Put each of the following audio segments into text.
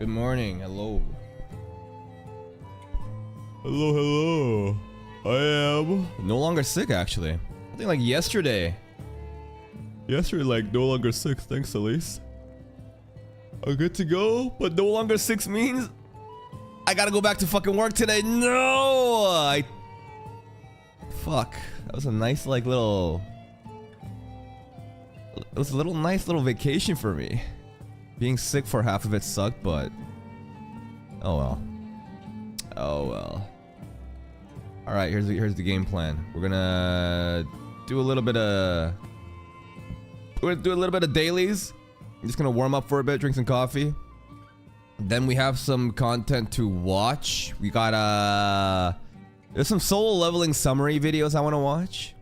Good morning. Hello. Hello. I am no longer sick, actually. I think like yesterday. Yesterday, like no longer sick. Thanks, Elise. I'm good to go, but no longer sick means I gotta go back to fucking work today. No! Fuck. That was a nice, like, little... It was a nice little vacation for me. Being sick for half of it sucked, but... Oh well. Oh well. Alright, here's the game plan. We're gonna do a little bit of... We're gonna do a little bit of dailies. I'm just gonna warm up for a bit, drink some coffee. Then we have some content to watch. We got there's some solo leveling summary videos I want to watch.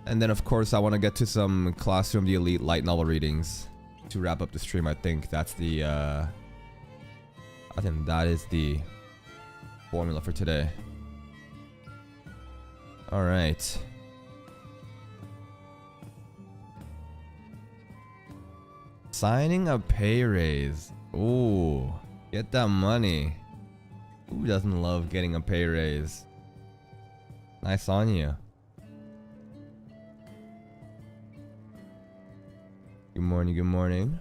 And then of course I want to get to some Classroom of the Elite light novel readings to wrap up the stream. I think that's the I think that is the formula for today. All right. Signing a pay raise. Ooh, get that money. Who doesn't love getting a pay raise? Nice on you. Good morning, good morning.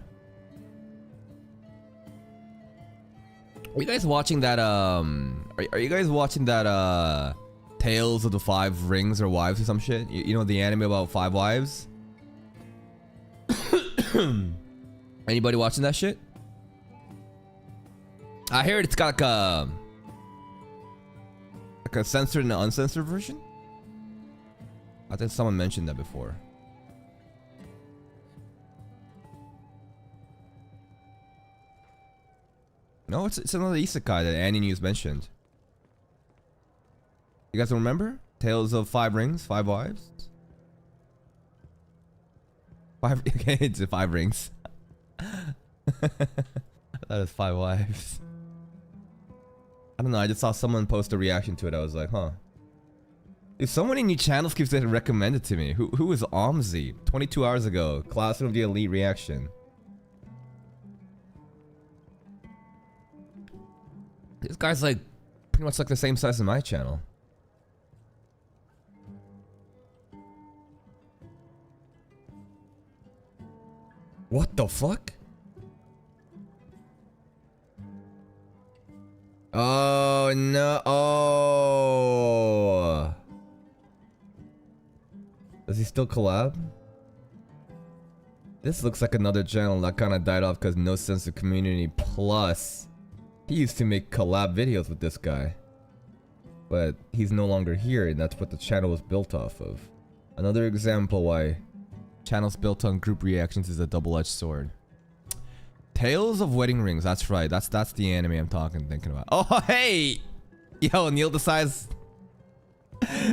Are you guys watching that are you guys watching that Tales of the Five Rings or Wives or some shit? You know the anime about 5 wives? Anybody watching that shit? I heard it's got like a censored and an uncensored version. I think someone mentioned that before. No, it's another isekai that Annie News mentioned. You guys remember? Tales of 5 Rings, 5 Wives? It's 5 rings. That is 5 wives. I don't know, I just saw someone post a reaction to it. I was like, huh. Dude, so many new channels keeps getting recommended to me. Who is Omzi? 22 hours ago. Classroom of the Elite reaction. This guy's like pretty much like the same size as my channel. What the fuck? Oh no. Oh. Does he still collab? This looks like another channel that kind of died off because no sense of community. Plus, he used to make collab videos with this guy. But he's no longer here, and that's what the channel was built off of. Another example why channels built on group reactions is a double-edged sword. Tales of Wedding Rings. That's right. That's the anime I'm thinking about. Oh hey, yo, Neil decides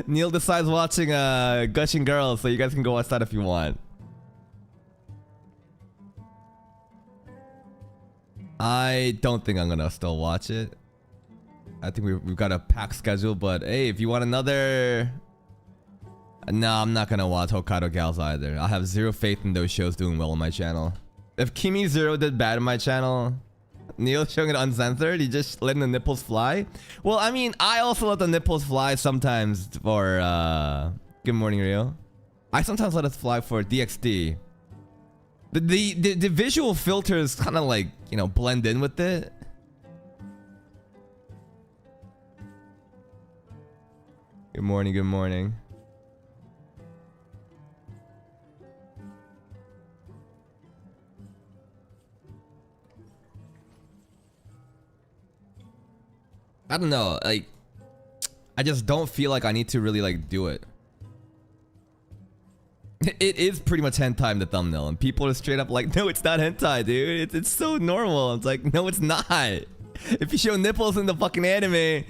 watching Gushing Girls, so you guys can go watch that if you want. I don't think I'm gonna still watch it. I think we've got a packed schedule, but hey, if you want another... No, I'm not gonna watch Hokkaido Gals either. I have zero faith in those shows doing well on my channel. If Kimi Zero did bad on my channel, Neil showing it uncensored, he just letting the nipples fly. Well, I mean, I also let the nipples fly sometimes for Good Morning Rio. I sometimes let it fly for DXD. The visual filters kind of like, you know, blend in with it. Good morning, good morning. I don't know, like, I just don't feel like I need to really like do it. It is pretty much hentai in the thumbnail, and people are straight up like, no, it's not hentai, dude. It's so normal. It's like, no, it's not. If you show nipples in the fucking anime,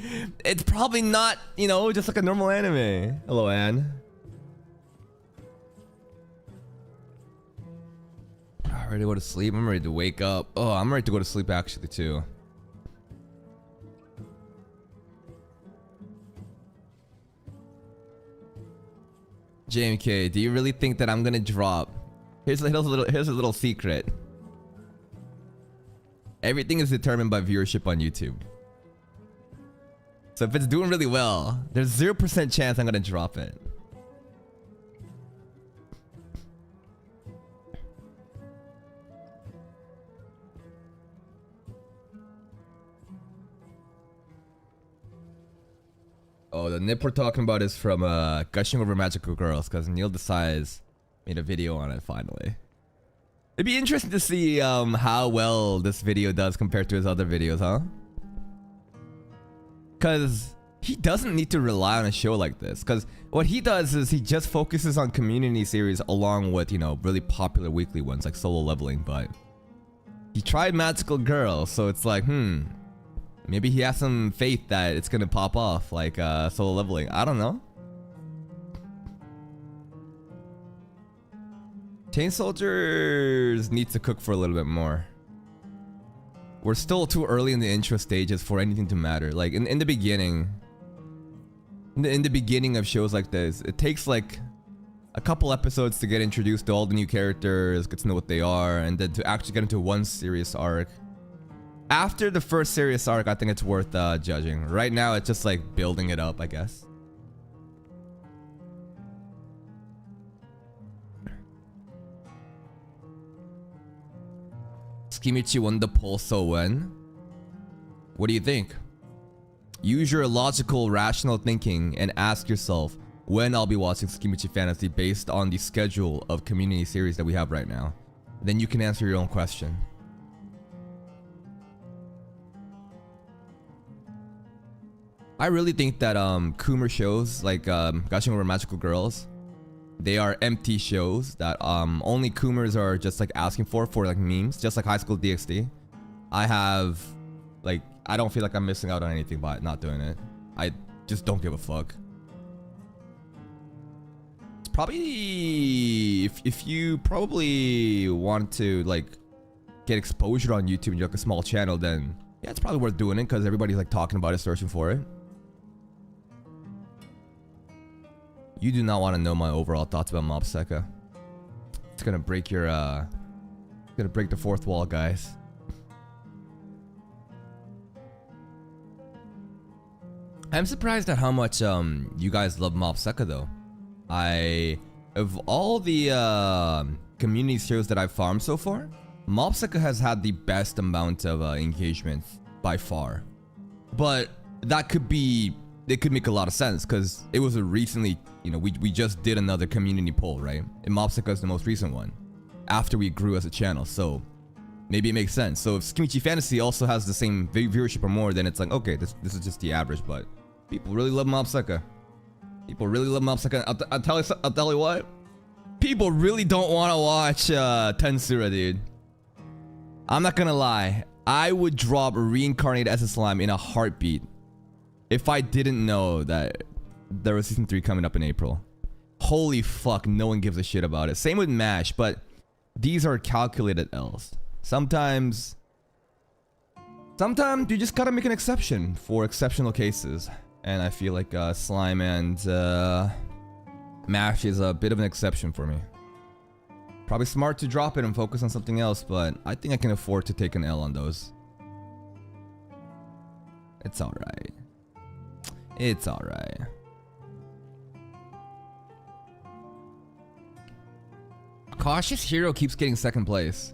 it's probably not, you know, just like a normal anime. Hello, Anne. I'm ready to go to sleep. I'm ready to wake up. Oh, I'm ready to go to sleep actually too. JMK, do you really think that I'm gonna drop? Here's a little secret. Everything is determined by viewership on YouTube. So if it's doing really well, there's 0% chance I'm gonna drop it. Oh, the nip we're talking about is from Gushing Over Magical Girls, because Neil Desai's made a video on it finally. It'd be interesting to see how well this video does compared to his other videos, huh? Because he doesn't need to rely on a show like this. Because what he does is he just focuses on community series along with, you know, really popular weekly ones like Solo Leveling. But he tried Magical Girl, so it's like, maybe he has some faith that it's gonna pop off like Solo Leveling. I don't know. Chain Soldiers needs to cook for a little bit more. We're still too early in the intro stages for anything to matter. Like in the beginning, in the beginning of shows like this, it takes like a couple episodes to get introduced to all the new characters, get to know what they are, and then to actually get into one serious arc. After the first serious arc, I think it's worth judging. Right now, it's just like building it up, I guess. Skimichi won the poll, so when? What do you think? Use your logical, rational thinking and ask yourself when I'll be watching Skimichi Fantasy based on the schedule of community series that we have right now. Then you can answer your own question. I really think that Coomer shows like Gushing Over Magical Girls, they are empty shows that only Coomers are just like asking for like memes, just like High School DxD. I don't feel like I'm missing out on anything by not doing it. I just don't give a fuck. It's probably if you probably want to like get exposure on YouTube and you're like a small channel, then yeah, it's probably worth doing it because everybody's like talking about it, searching for it. You do not want to know my overall thoughts about Mob Psycho. It's gonna break your it's gonna break the fourth wall, guys. I'm surprised at how much you guys love Mob Psycho though. Of all the community shows that I've farmed so far, Mob Psycho has had the best amount of engagement by far. But that could be, it could make a lot of sense because it was a recently, you know, we just did another community poll, right? And Mob Psycho is the most recent one after we grew as a channel, so maybe it makes sense. So if Skimichi Fantasy also has the same viewership or more, then it's like, okay, this is just the average, but people really love Mob Psycho. People really love Mob Psycho. I'll tell you what, people really don't want to watch Tensura, dude. I'm not gonna lie, I would drop Reincarnated as a Slime in a heartbeat if I didn't know that there was season 3 coming up in April. Holy fuck, no one gives a shit about it. Same with MASH, but these are calculated L's. Sometimes you just gotta make an exception for exceptional cases. And I feel like Slime and MASH is a bit of an exception for me. Probably smart to drop it and focus on something else, but I think I can afford to take an L on those. It's alright. It's alright. Cautious Hero keeps getting second place.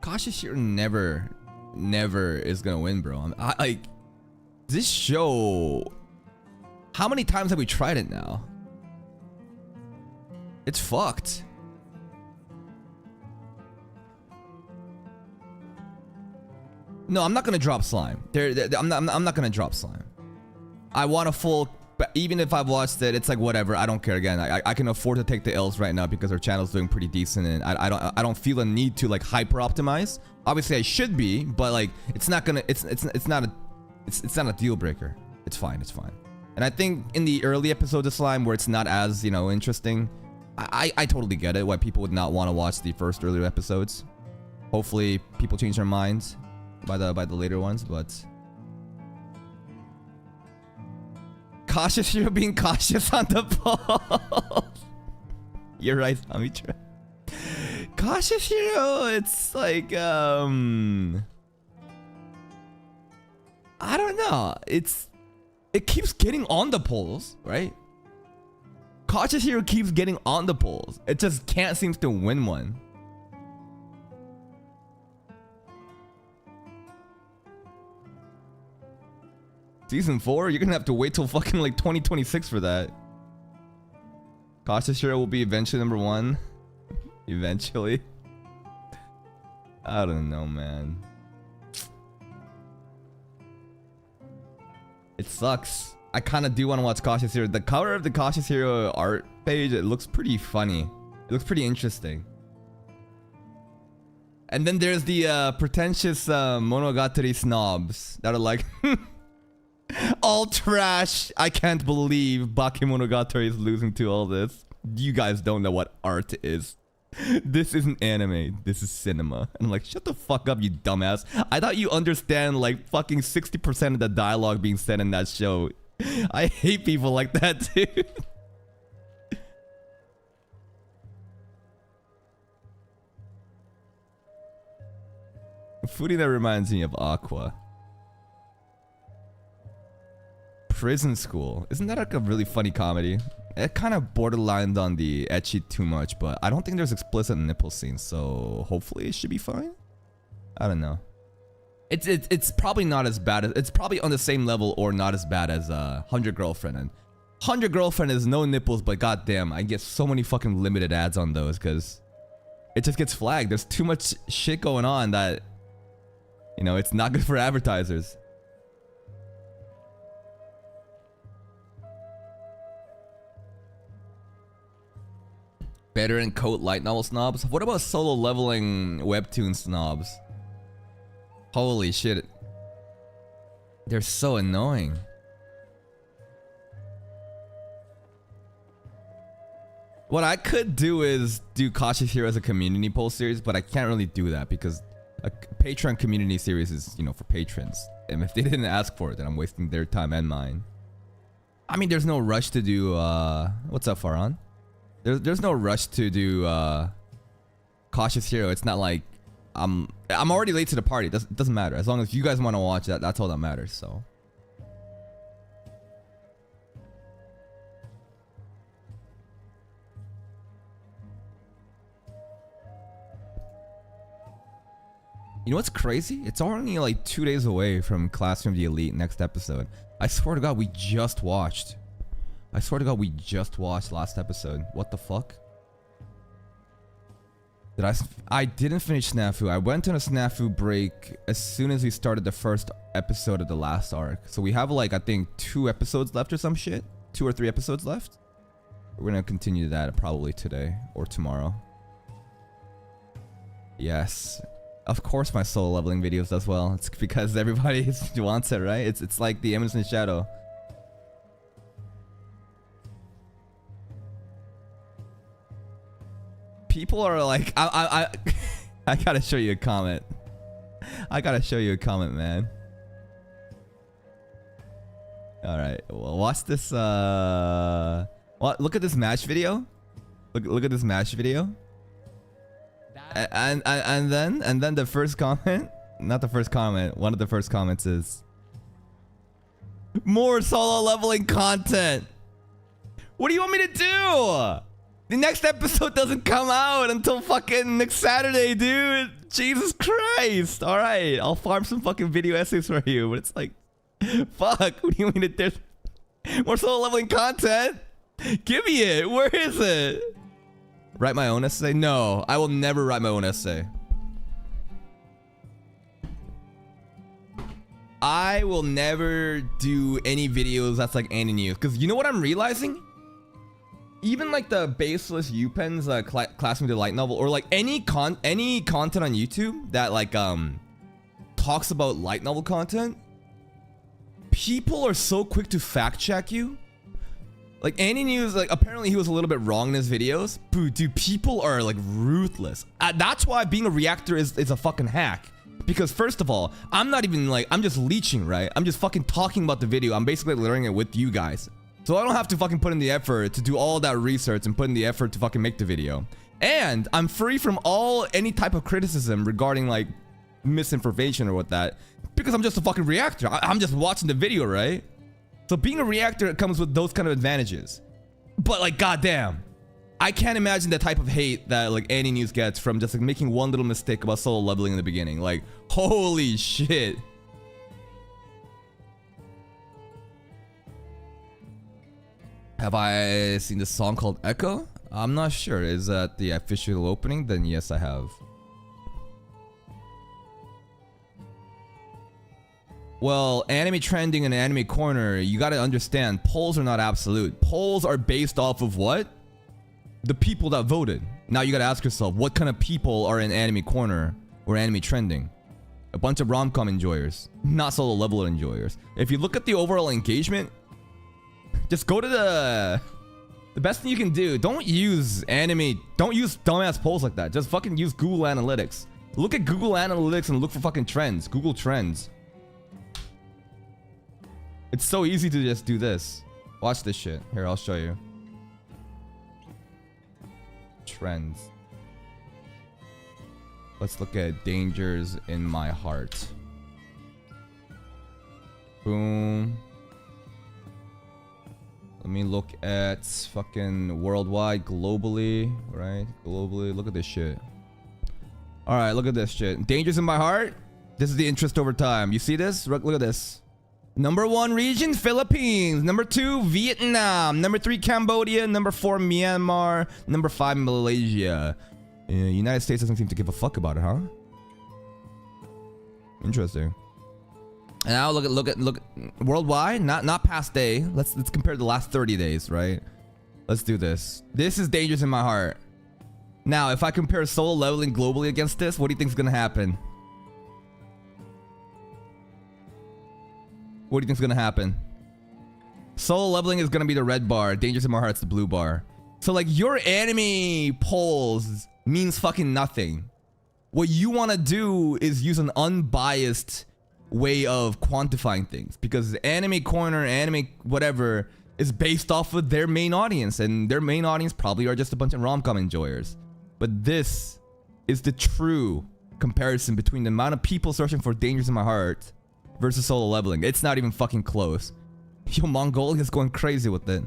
Cautious Hero never is gonna win, bro. Like, this show, how many times have we tried it now? It's fucked. No, I'm not gonna drop Slime. I'm not gonna drop Slime. I want a full. But even if I've watched it, it's like whatever. I don't care. Again, I can afford to take the L's right now because our channel's doing pretty decent, and I don't feel a need to like hyper optimize. Obviously, I should be, but like it's not a deal breaker. It's fine. It's fine. And I think in the early episodes of Slime where it's not as, you know, interesting, I totally get it why people would not want to watch the first earlier episodes. Hopefully, people change their minds by the later ones, but. Cautious, you're being cautious on the poll. You're right, Amitra. Cautious Hero, it's like I don't know. It keeps getting on the polls, right? Cautious Hero keeps getting on the polls. It just can't seem to win one. Season 4? You're gonna have to wait till fucking like 2026 for that. Cautious Hero will be eventually number 1. Eventually. I don't know, man. It sucks. I kind of do want to watch Cautious Hero. The cover of the Cautious Hero art page, it looks pretty funny. It looks pretty interesting. And then there's the pretentious Monogatari snobs that are like, all trash. I can't believe Bakemonogatari is losing to all this. You guys don't know what art is. This isn't anime. This is cinema. And I'm like, shut the fuck up, you dumbass. I thought you understand like fucking 60% of the dialogue being said in that show. I hate people like that, dude. Foodie that reminds me of Aqua. Prison School. Isn't that like a really funny comedy? It kind of borderlined on the ecchi too much, but I don't think there's explicit nipple scenes, so hopefully it should be fine. I don't know. It's probably not as bad as, it's probably on the same level or not as bad as 100 Girlfriend. And 100 Girlfriend is no nipples, but goddamn, I get so many fucking limited ads on those because it just gets flagged. There's too much shit going on that, you know, it's not good for advertisers. Better and Coat light novel snobs. What about solo leveling webtoon snobs? Holy shit. They're so annoying. What I could do is do Cautious Hero as a community poll series, but I can't really do that because a Patreon community series is, you know, for patrons. And if they didn't ask for it, then I'm wasting their time and mine. I mean, there's no rush to do, what's up, Farhan? There's no rush to do Cautious Hero. It's not like I'm already late to the party. It doesn't matter. As long as you guys want to watch that, that's all that matters. So you know what's crazy? It's only like 2 days away from Classroom of the Elite next episode. I swear to God, we just watched. I swear to God, we just watched last episode. What the fuck? I didn't finish Snafu. I went on a Snafu break as soon as we started the first episode of the last arc. So we have like, I think 2 episodes left or some shit. 2 or 3 episodes left. We're gonna continue that probably today or tomorrow. Yes. Of course my solo leveling videos as well. It's because everybody wants it, right? It's like the Emerson Shadow. People are like, I gotta show you a comment. I gotta show you a comment, man. All right, well, watch this. What? Look at this match video. Look at this match video. And then the first comment, not the first comment. One of the first comments is more solo leveling content. What do you want me to do? The next episode doesn't come out until fucking next Saturday, dude. Jesus Christ. All right, I'll farm some fucking video essays for you, but it's like, fuck. What do you mean there's more solo leveling content? Give me it. Where is it? Write my own essay? No, I will never write my own essay. I will never do any videos that's like any news, because you know what I'm realizing? Even like the baseless UPenn's Classroom of the Light novel, or like any content on YouTube that like talks about light novel content, people are so quick to fact check you. Like Andy News, like apparently he was a little bit wrong in his videos. But dude, people are like ruthless. That's why being a reactor is a fucking hack. Because first of all, I'm not even like, I'm just leeching, right? I'm just fucking talking about the video. I'm basically learning it with you guys. So I don't have to fucking put in the effort to do all that research and put in the effort to fucking make the video. And I'm free from any type of criticism regarding like misinformation or what that, because I'm just a fucking reactor. I'm just watching the video, right? So being a reactor comes with those kind of advantages. But like, goddamn, I can't imagine the type of hate that like any news gets from just like making one little mistake about solo leveling in the beginning. Like, holy shit. Have I seen this song called Echo? I'm not sure. Is that the official opening? Then yes, I have. Well, anime trending and anime corner, you gotta understand, polls are not absolute. Polls are based off of what? The people that voted. Now you gotta ask yourself, what kind of people are in anime corner or anime trending? A bunch of rom-com enjoyers, not solo leveler enjoyers. If you look at the overall engagement, just go to the best thing you can do. Don't use dumbass polls like that. Just fucking use Google Analytics. Look at Google Analytics and look for fucking trends. Google Trends. It's so easy to just do this. Watch this shit. Here, I'll show you. Trends. Let's look at Dangers in My Heart. Boom. Let me look at fucking worldwide, globally, right? Globally, look at this shit. Alright, look at this shit. Dangers in My Heart. This is the interest over time. You see this? Look at this. Number 1 region, Philippines. Number 2, Vietnam. Number 3, Cambodia. Number 4, Myanmar. Number 5, Malaysia. United States doesn't seem to give a fuck about it, huh? Interesting. And now look at worldwide, not past day. Let's compare the last 30 days, right? Let's do this. This is Dangers in My Heart. Now, if I compare solo leveling globally against this, what do you think is gonna happen? What do you think is gonna happen? Solo leveling is gonna be the red bar. Dangers in My Heart's the blue bar. So like, your anime polls means fucking nothing. What you want to do is use an unbiased way of quantifying things, because anime corner, anime whatever, is based off of their main audience, and their main audience probably are just a bunch of rom-com enjoyers. But this is the true comparison between the amount of people searching for Dangers in My Heart versus solo leveling. It's not even fucking close. Yo, Mongolia's going crazy with it.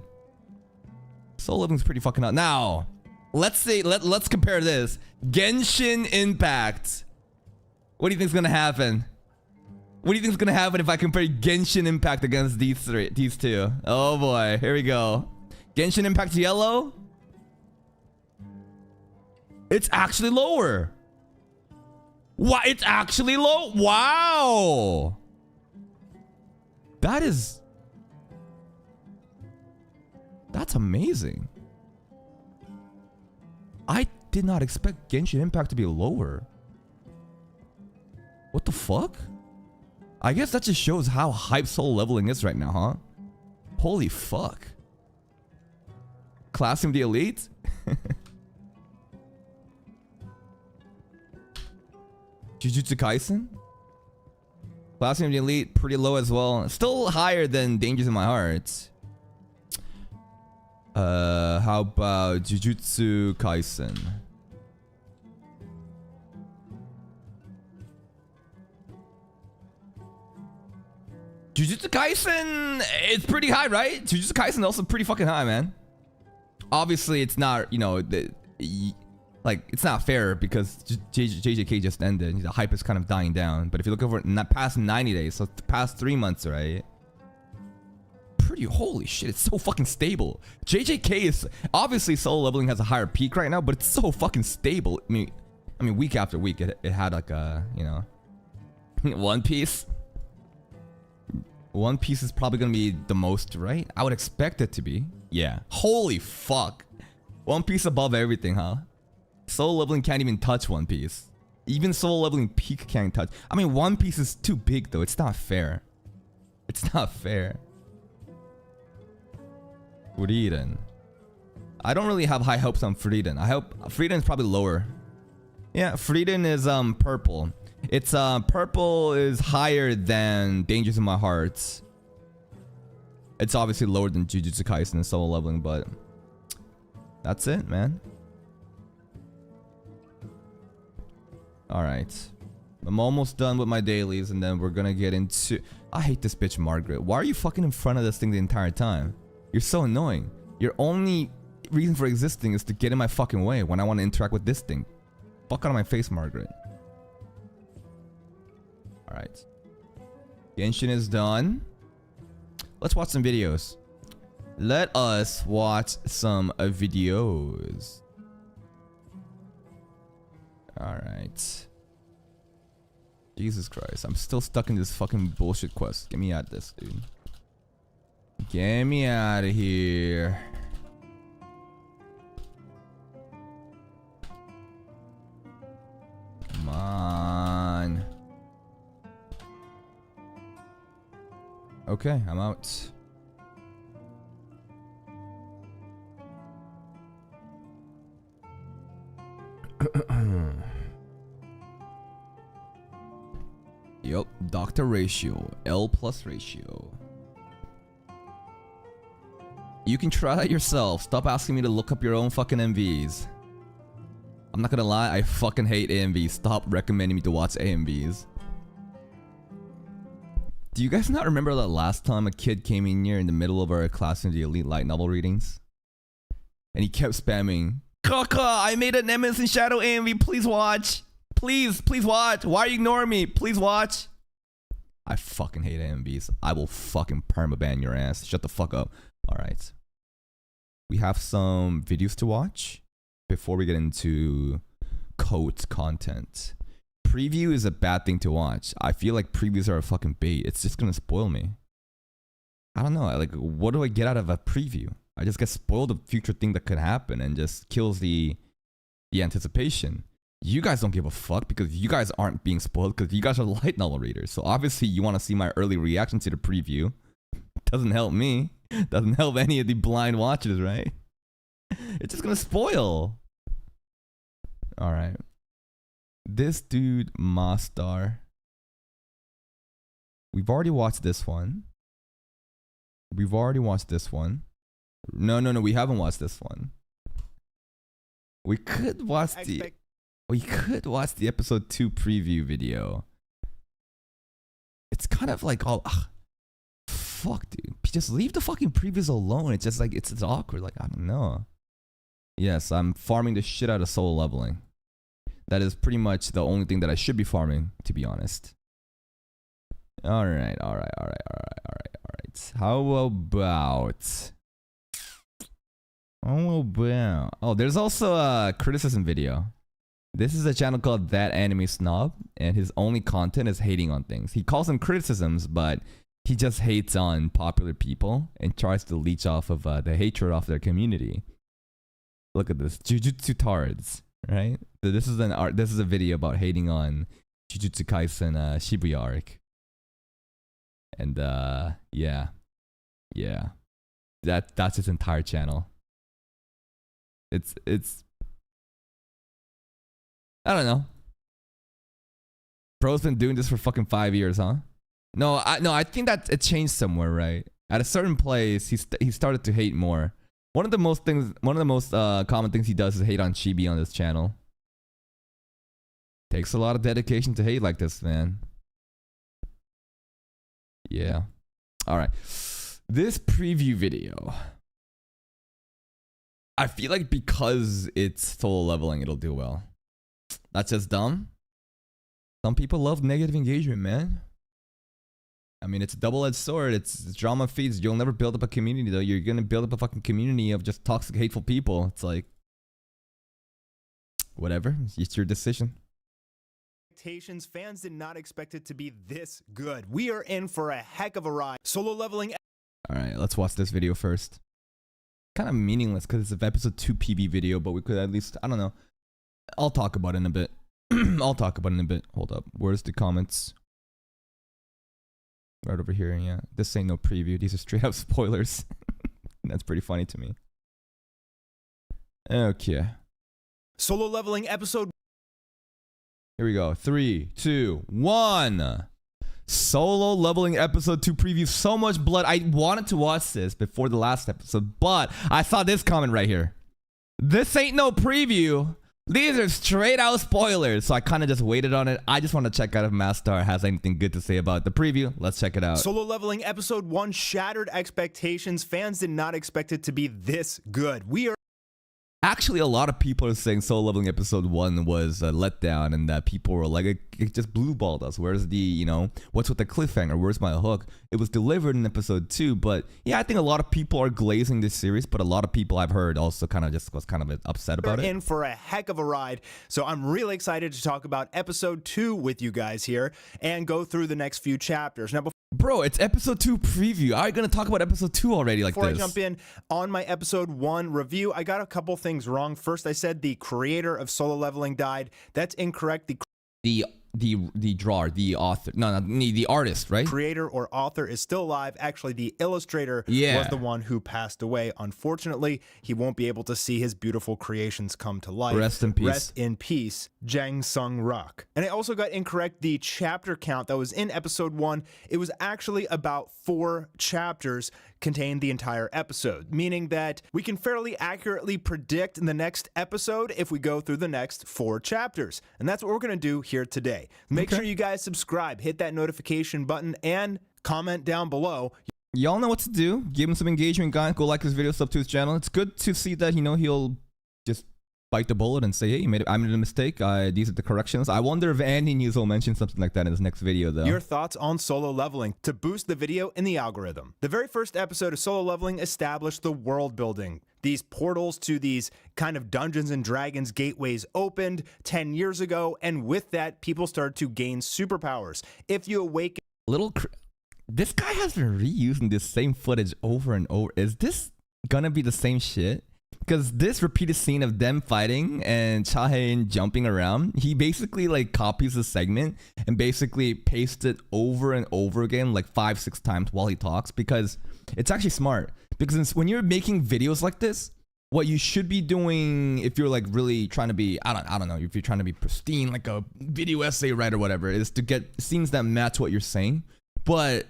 Solo leveling's pretty fucking out. Now, let's compare this. Genshin Impact. What do you think's gonna happen? What do you think's gonna happen if I compare Genshin Impact against these two? Oh boy, here we go. Genshin Impact yellow. It's actually lower. What? It's actually low? Wow. That's amazing. I did not expect Genshin Impact to be lower. What the fuck? I guess that just shows how hype solo leveling is right now, huh? Holy fuck. Classing of the Elite? Jujutsu Kaisen? Classing of the Elite, pretty low as well. Still higher than Dangers in My Heart. How about Jujutsu Kaisen? Jujutsu Kaisen, it's pretty high, right? Jujutsu Kaisen also pretty fucking high, man. Obviously, it's not, you know, like, it's not fair because JJK just ended. The hype is kind of dying down. But if you look over in that past 90 days, so the past 3 months, right? Pretty, holy shit, it's so fucking stable. JJK is, obviously solo leveling has a higher peak right now, but it's so fucking stable. I mean week after week, it had like a, you know, One Piece. One Piece is probably gonna be the most, right? I would expect it to be. Yeah. Holy fuck. One Piece above everything, huh? Solo leveling can't even touch One Piece. Even solo leveling peak can't touch. I mean, One Piece is too big though. It's not fair. It's not fair. Frieren. I don't really have high hopes on Frieren. I hope Frieren is probably lower. Yeah, Frieren is purple. It's purple is higher than Dangers in My Heart. It's obviously lower than Jujutsu Kaisen and solo leveling, but that's it, man. Alright. I'm almost done with my dailies, and then we're gonna get into... I hate this bitch, Margaret. Why are you fucking in front of this thing the entire time? You're so annoying. Your only reason for existing is to get in my fucking way when I want to interact with this thing. Fuck out of my face, Margaret. Alright. Genshin is done. Let's watch some videos. Let us watch some videos. Alright. Jesus Christ. I'm still stuck in this fucking bullshit quest. Get me out of this, dude. Get me out of here. Come on. Okay, I'm out. Yup, Doctor Ratio, L plus ratio. You can try that yourself. Stop asking me to look up your own fucking MVs. I'm not gonna lie, I fucking hate AMVs. Stop recommending me to watch AMVs. Do you guys not remember that last time a kid came in here in the middle of our class in the Elite Light Novel readings? And he kept spamming, Kaka, I made a Nemesis and Shadow AMV, please watch. Please, please watch. Why are you ignoring me? Please watch. I fucking hate AMVs. I will fucking permaban your ass. Shut the fuck up. Alright. We have some videos to watch before we get into code content. Preview is a bad thing to watch. I feel like previews are a fucking bait. It's just gonna spoil me. I don't know. Like, what do I get out of a preview? I just get spoiled of future thing that could happen and just kills the anticipation. You guys don't give a fuck because you guys aren't being spoiled because you guys are light novel readers. So obviously you want to see my early reaction to the preview. Doesn't help me. Doesn't help any of the blind watchers, right? It's just gonna spoil. Alright. This dude, Mastar. We've already watched this one. We've already watched this one. No, we haven't watched this one. We could watch the episode 2 preview video. It's kind of like all fuck, dude. Just leave the fucking previews alone. It's just like it's awkward. Like, I don't know. Yes, I'm farming the shit out of solo leveling. That is pretty much the only thing that I should be farming, to be honest. Alright. How about... Oh, there's also a criticism video. This is a channel called That Anime Snob, and his only content is hating on things. He calls them criticisms, but he just hates on popular people and tries to leech off of the hatred off their community. Look at this, Jujutsu Tards, right? This is a video about hating on Jujutsu Kaisen Shibuya arc, and yeah, that's his entire channel. It's I don't know. Bro's been doing this for fucking 5 years, huh? No, I think that it changed somewhere, right? At a certain place, he started to hate more. One of the most common things he does is hate on Chibi on this channel. Takes a lot of dedication to hate like this, man. Yeah. All right. This preview video, I feel like because it's solo leveling, it'll do well. That's just dumb. Some people love negative engagement, man. I mean, it's a double-edged sword. It's drama feeds. You'll never build up a community, though. You're gonna build up a fucking community of just toxic, hateful people. It's like, whatever. It's your decision. Fans did not expect it to be this good. We are in for a heck of a ride. Solo leveling. All right, let's watch this video first. Kind of meaningless because it's an episode 2 PB video, but we could at least, I don't know. I'll talk about it in a bit. Hold up. Where's the comments? Right over here, yeah. This ain't no preview. These are straight up spoilers. That's pretty funny to me. Okay. Solo leveling episode. Here we go. 3, 2, 1. Solo Leveling episode 2 preview. So much blood. I wanted to watch this before the last episode, but I saw this comment right here. This ain't no preview. These are straight out spoilers. So I kind of just waited on it. I just want to check out if Mastar has anything good to say about the preview. Let's check it out. Solo Leveling episode 1 shattered expectations. Fans did not expect it to be this good. We are Actually, a lot of people are saying Solo Leveling episode 1 was a letdown and that people were like, it just blue balled us. Where's the, you know, what's with the cliffhanger? Where's my hook? It was delivered in episode 2, but yeah, I think a lot of people are glazing this series, but a lot of people I've heard also kind of just was kind of upset about it. in for a heck of a ride. So I'm really excited to talk about episode 2 with you guys here and go through the next few chapters. Now, Bro, it's episode 2 preview. Are you going to talk about episode 2 already like before this? I jump in on my episode 1 review, I got a couple things wrong. First, I said the creator of Solo Leveling died. That's incorrect. The drawer, the author, the artist, right? Creator or author is still alive. Actually, the illustrator was the one who passed away. Unfortunately, he won't be able to see his beautiful creations come to life. Rest in peace. Rest in peace, Jang Sung Rak. And I also got incorrect the chapter count that was in episode 1. It was actually about 4 chapters contained the entire episode, meaning that we can fairly accurately predict in the next episode if we go through the next 4 chapters. And that's what we're going to do here today. Make sure you guys subscribe, hit that notification button, and comment down below. Y'all know what to do. Give him some engagement, guys. Go like his video, sub to his channel. It's good to see that, you know, he'll just bite the bullet and say, hey, I made a mistake. These are the corrections. I wonder if Andy News will mention something like that in his next video, though. Your thoughts on Solo Leveling to boost the video in the algorithm. The very first episode of Solo Leveling established the world building. These portals to these kind of Dungeons and Dragons gateways opened 10 years ago, and with that, people started to gain superpowers. If you awaken... This guy has been reusing this same footage over and over. Is this gonna be the same shit? Because this repeated scene of them fighting and Cha-hae jumping around, he basically like copies the segment and basically pastes it over and over again like 5-6 times while he talks, because it's actually smart. Because when you're making videos like this, what you should be doing if you're like really trying to be, I don't know, if you're trying to be pristine, like a video essay writer or whatever, is to get scenes that match what you're saying. But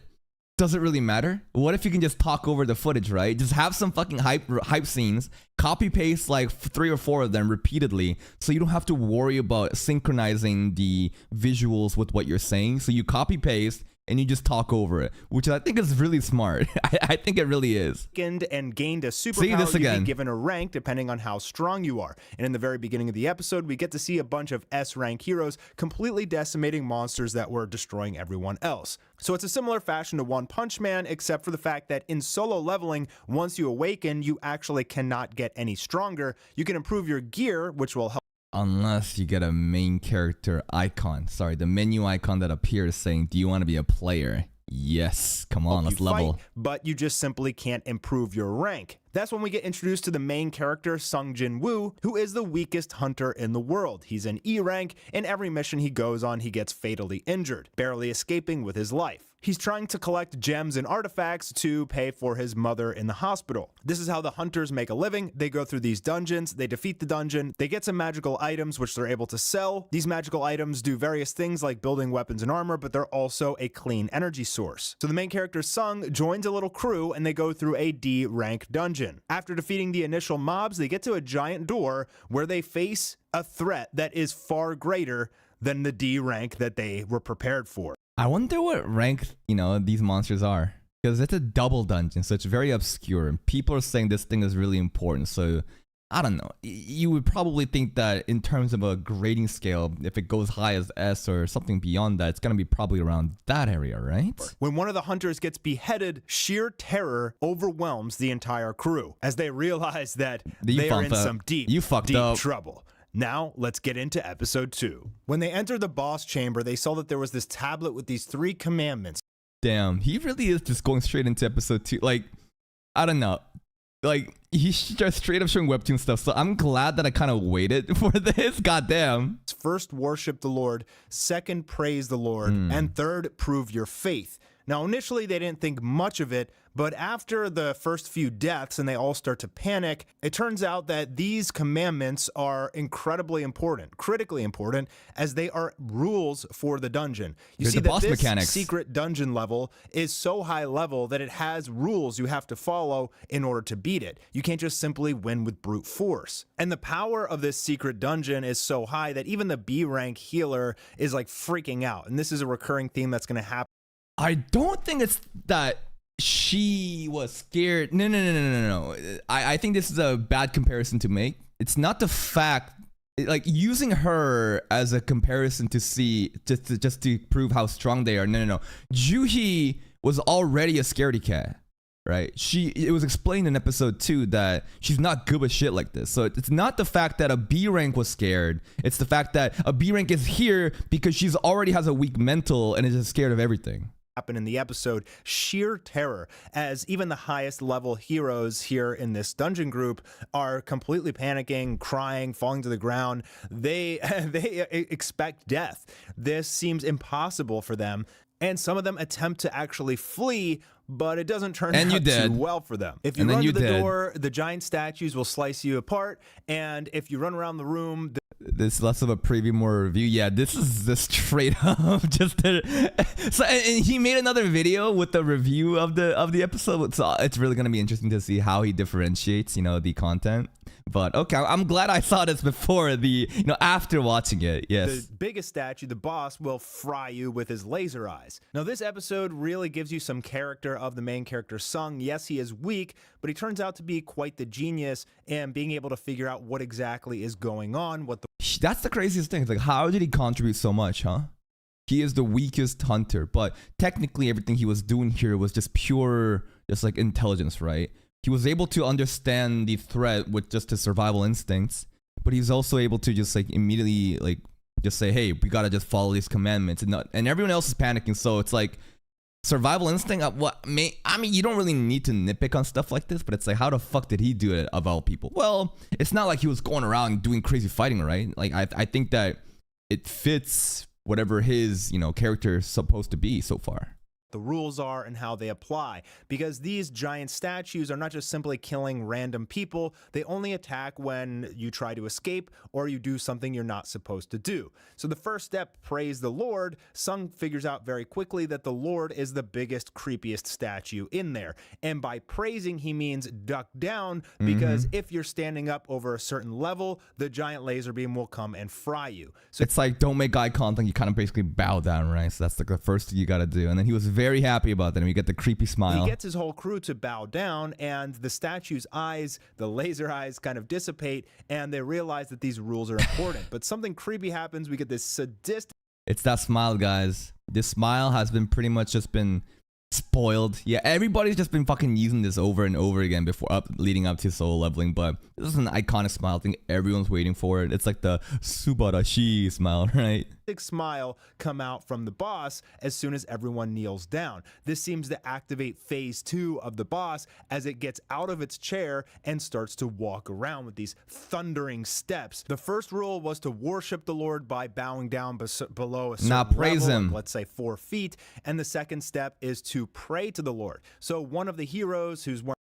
does it really matter? What if you can just talk over the footage, right? Just have some fucking hype scenes, copy paste like 3 or 4 of them repeatedly, so you don't have to worry about synchronizing the visuals with what you're saying. So you copy paste and you just talk over it, which I think is really smart. I think it really is. And gained a superpower, again. you be given a rank depending on how strong you are. And in the very beginning of the episode, we get to see a bunch of S-rank heroes completely decimating monsters that were destroying everyone else. So it's a similar fashion to One Punch Man, except for the fact that in Solo Leveling, once you awaken, you actually cannot get any stronger. You can improve your gear, which will help. Unless you get a main character icon. Sorry, the menu icon that appears saying, do you want to be a player? Yes. Come on, let's level. But you just simply can't improve your rank. That's when we get introduced to the main character, Sung Jin Woo, who is the weakest hunter in the world. He's an E rank, and every mission he goes on, he gets fatally injured, barely escaping with his life. He's trying to collect gems and artifacts to pay for his mother in the hospital. This is how the hunters make a living. They go through these dungeons, they defeat the dungeon, they get some magical items which they're able to sell. These magical items do various things like building weapons and armor, but they're also a clean energy source. So the main character Sung joins a little crew and they go through a D rank dungeon. After defeating the initial mobs, they get to a giant door where they face a threat that is far greater than the D rank that they were prepared for. I wonder what rank, you know, these monsters are. Because it's a double dungeon, so it's very obscure. And people are saying this thing is really important. So, I don't know. You would probably think that in terms of a grading scale, if it goes high as S or something beyond that, it's going to be probably around that area, right? When one of the hunters gets beheaded, sheer terror overwhelms the entire crew as they realize that they are in some deep trouble. Now, let's get into episode 2. When they entered the boss chamber, they saw that there was this tablet with these 3 commandments. Damn, he really is just going straight into episode 2. Like, I don't know. Like, he's just straight up showing webtoon stuff, so I'm glad that I kind of waited for this. Goddamn. First, worship the Lord. Second, praise the Lord. And third, prove your faith. Now, initially, they didn't think much of it, but after the first few deaths and they all start to panic, it turns out that these commandments are incredibly important, critically important, as they are rules for the dungeon. You They're see the that boss this mechanics. secret dungeon level is so high level that it has rules you have to follow in order to beat it. You can't just simply win with brute force. And the power of this secret dungeon is so high that even the B rank healer is like freaking out. And this is a recurring theme that's going to happen. I don't think it's that she was scared. No. I think this is a bad comparison to make. It's not the fact, like using her as a comparison to see, just to prove how strong they are. No. Juhi was already a scaredy cat, right? It was explained in episode 2 that she's not good with shit like this. So it's not the fact that a B rank was scared. It's the fact that a B rank is here because she's already has a weak mental and is just scared of everything. Happen in the episode, sheer terror, as even the highest level heroes here in this dungeon group are completely panicking, crying, falling to the ground. They expect death. This seems impossible for them, and some of them attempt to actually flee, but it doesn't turn out too well for them. If you run to the door, the giant statues will slice you apart, and if you run around the room, this is less of a preview, more review. Yeah, this is the straight up so and he made another video with the review of the episode. So it's really gonna be interesting to see how he differentiates, the content. But okay, I'm glad I saw this before after watching it. Yes. The biggest statue, the boss, will fry you with his laser eyes. Now, this episode really gives you some character of the main character, Sung. Yes, he is weak, but he turns out to be quite the genius and being able to figure out what exactly is going on. That's the craziest thing. It's like, how did he contribute so much, huh? He is the weakest hunter, but technically everything he was doing here was just pure, just like intelligence, right? He was able to understand the threat with just his survival instincts, but he's also able to just like immediately like just say, hey, we gotta just follow these commandments, and everyone else is panicking. So it's like survival instinct. You don't really need to nitpick on stuff like this, but it's like, how the fuck did he do it of all people? Well, it's not like he was going around doing crazy fighting, right? Like I think that it fits whatever his character is supposed to be so far. The rules are and how they apply, because these giant statues are not just simply killing random people. They only attack when you try to escape or you do something you're not supposed to do. So the first step, praise the Lord. Sung figures out very quickly that the Lord is the biggest, creepiest statue in there, and by praising he means duck down, because if you're standing up over a certain level, the giant laser beam will come and fry you. So it's like, don't make eye contact. You kind of basically bow down, right? So that's like the first thing you got to do. And then he was very happy about that, and we get the creepy smile. He gets his whole crew to bow down, and the statue's eyes, the laser eyes, kind of dissipate, and they realize that these rules are important. But something creepy happens. We get this sadistic... It's that smile, guys. This smile has been pretty much just been spoiled. Yeah, everybody's just been fucking using this over and over again leading up to solo leveling, but this is an iconic smile. I think everyone's waiting for it. It's like the Subarashi smile, right? Smile come out from the boss as soon as everyone kneels down. This seems to activate phase 2 of the boss as it gets out of its chair and starts to walk around with these thundering steps. The first rule was to worship the Lord by bowing down below a certain praise level, him. like, let's say 4 feet, and the second step is to pray to the Lord. So one of the heroes who's wearing...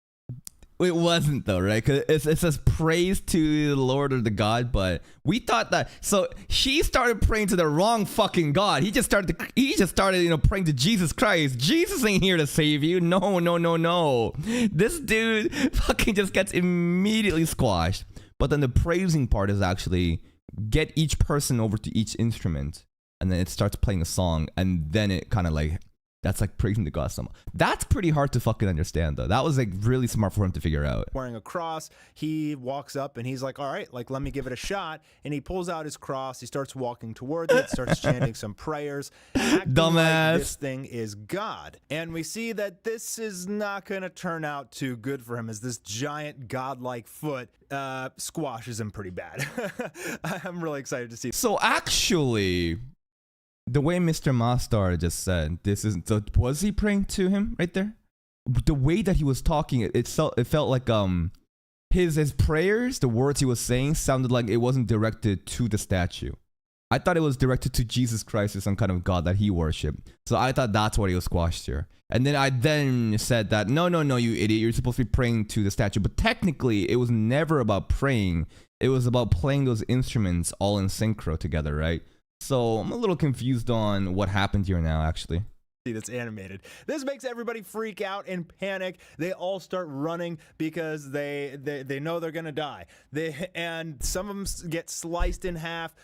It wasn't though, right? Because it says praise to the Lord or the God, but we thought that. So he started praying to the wrong fucking God. He just started, praying to Jesus Christ. Jesus ain't here to save you. No. This dude fucking just gets immediately squashed. But then the praising part is actually get each person over to each instrument, and then it starts playing a song, and then it kind of like. That's like praising the God somehow. That's pretty hard to fucking understand, though. That was like really smart for him to figure out. Wearing a cross, he walks up and he's like, all right, like, let me give it a shot. And he pulls out his cross. He starts walking towards it, starts chanting some prayers. Dumbass. Like this thing is God. And we see that this is not going to turn out too good for him, as this giant godlike foot squashes him pretty bad. I'm really excited to see. So actually, the way Mr. Mastar just said, was he praying to him right there? The way that he was talking, it felt like his prayers, the words he was saying sounded like it wasn't directed to the statue. I thought it was directed to Jesus Christ or some kind of god that he worshipped. So I thought that's what he was squashed here. And then I then said that, no, you idiot. You're supposed to be praying to the statue. But technically, it was never about praying. It was about playing those instruments all in synchro together, right? So I'm a little confused on what happened here now, actually. That's animated. This makes everybody freak out and panic. They all start running because they know they're gonna die. And some of them get sliced in half.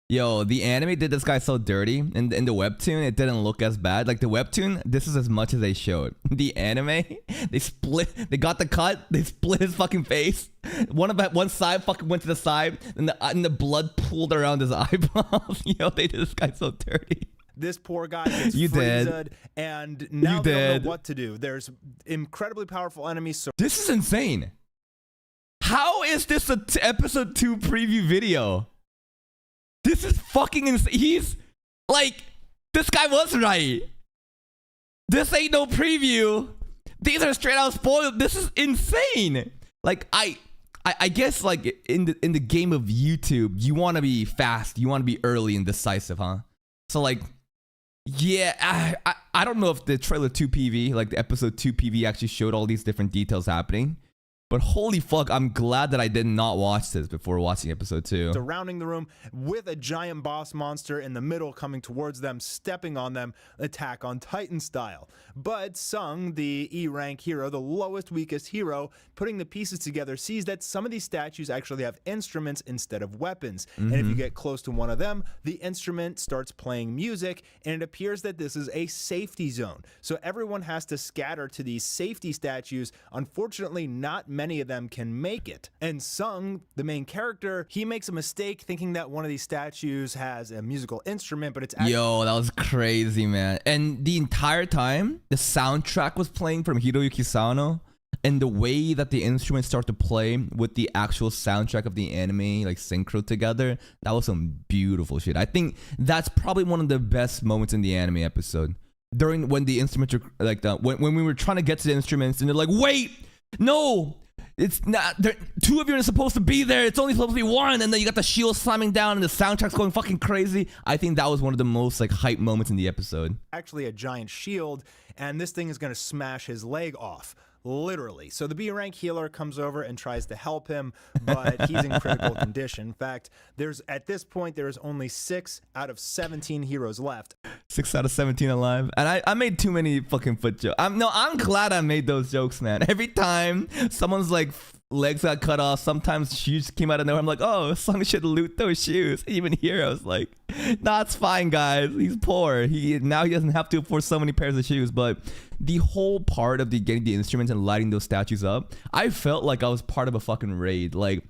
Yo, the anime did this guy so dirty. In the webtoon, it didn't look as bad. Like the webtoon, this is as much as they showed. The anime, they got the cut, they split his fucking face. One side fucking went to the side, and the blood pooled around his eyeballs. Yo, they did this guy so dirty. This poor guy gets dead, and now they don't know what to do. There's incredibly powerful enemies. So this is insane. How is this a episode 2 preview video? This is fucking insane. He's like, this guy was right. This ain't no preview. These are straight out spoiled. This is insane. Like I guess like in the game of YouTube, you want to be fast. You want to be early and decisive, huh? So like, yeah, I don't know if the trailer 2 PV, like the episode 2 PV actually showed all these different details happening. But holy fuck, I'm glad that I did not watch this before watching episode 2. Surrounding the room with a giant boss monster in the middle coming towards them, stepping on them, Attack on Titan style. But Sung, the E rank hero, the lowest, weakest hero, putting the pieces together, sees that some of these statues actually have instruments instead of weapons. And if you get close to one of them, the instrument starts playing music, and it appears that this is a safety zone. So everyone has to scatter to these safety statues. Unfortunately, not many of them can make it. And Sung, the main character, he makes a mistake thinking that one of these statues has a musical instrument, but it's actually— Yo, that was crazy, man. And the entire time, the soundtrack was playing from Hiroyuki Sano, and the way that the instruments start to play with the actual soundtrack of the anime, like synchro together, that was some beautiful shit. I think that's probably one of the best moments in the anime episode. During when the instruments are like when we were trying to get to the instruments, and they're like, wait, no, it's not. Two of you are supposed to be there. It's only supposed to be one, and then you got the shield slamming down, and the soundtrack's going fucking crazy. I think that was one of the most like hype moments in the episode. Actually, a giant shield, and this thing is going to smash his leg off. Literally. So the B rank healer comes over and tries to help him, but he's in critical condition. In fact, at this point there's only 6 out of 17 heroes left. 6 out of 17 alive. And I made too many fucking foot jokes. I'm glad I made those jokes, man. Every time someone's like legs got cut off, sometimes shoes came out of nowhere, I'm like, oh, Sung should loot those shoes. Even Hero's like, nah, it's fine, guys. He's poor. Now he doesn't have to afford so many pairs of shoes. But the whole part of getting the instruments and lighting those statues up, I felt like I was part of a fucking raid. Like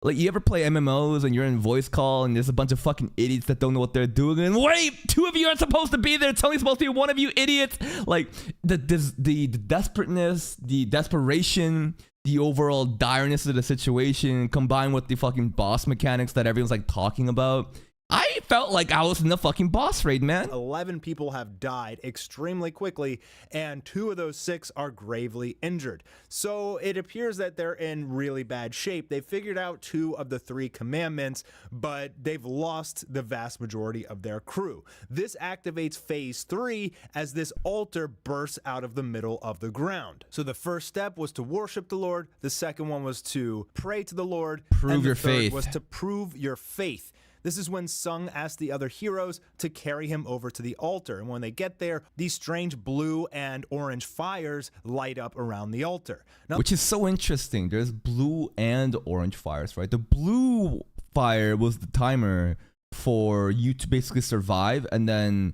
you ever play MMOs and you're in voice call and there's a bunch of fucking idiots that don't know what they're doing, and wait, 2 of you aren't supposed to be there. It's only supposed to be one of you idiots. Like the desperateness, the desperation, the overall direness of the situation, combined with the fucking boss mechanics that everyone's like talking about, I felt like I was in the fucking boss raid, man. 11 people have died extremely quickly, and 2 of those 6 are gravely injured. So it appears that they're in really bad shape. They figured out 2 of the 3 commandments, but they've lost the vast majority of their crew. This activates phase 3 as this altar bursts out of the middle of the ground. So the first step was to worship the Lord. The second one was to pray to the Lord. Prove your faith. And the third was to prove your faith. This is when Sung asks the other heroes to carry him over to the altar. And when they get there, these strange blue and orange fires light up around the altar. Now, which is so interesting. There's blue and orange fires, right? The blue fire was the timer for you to basically survive. And then,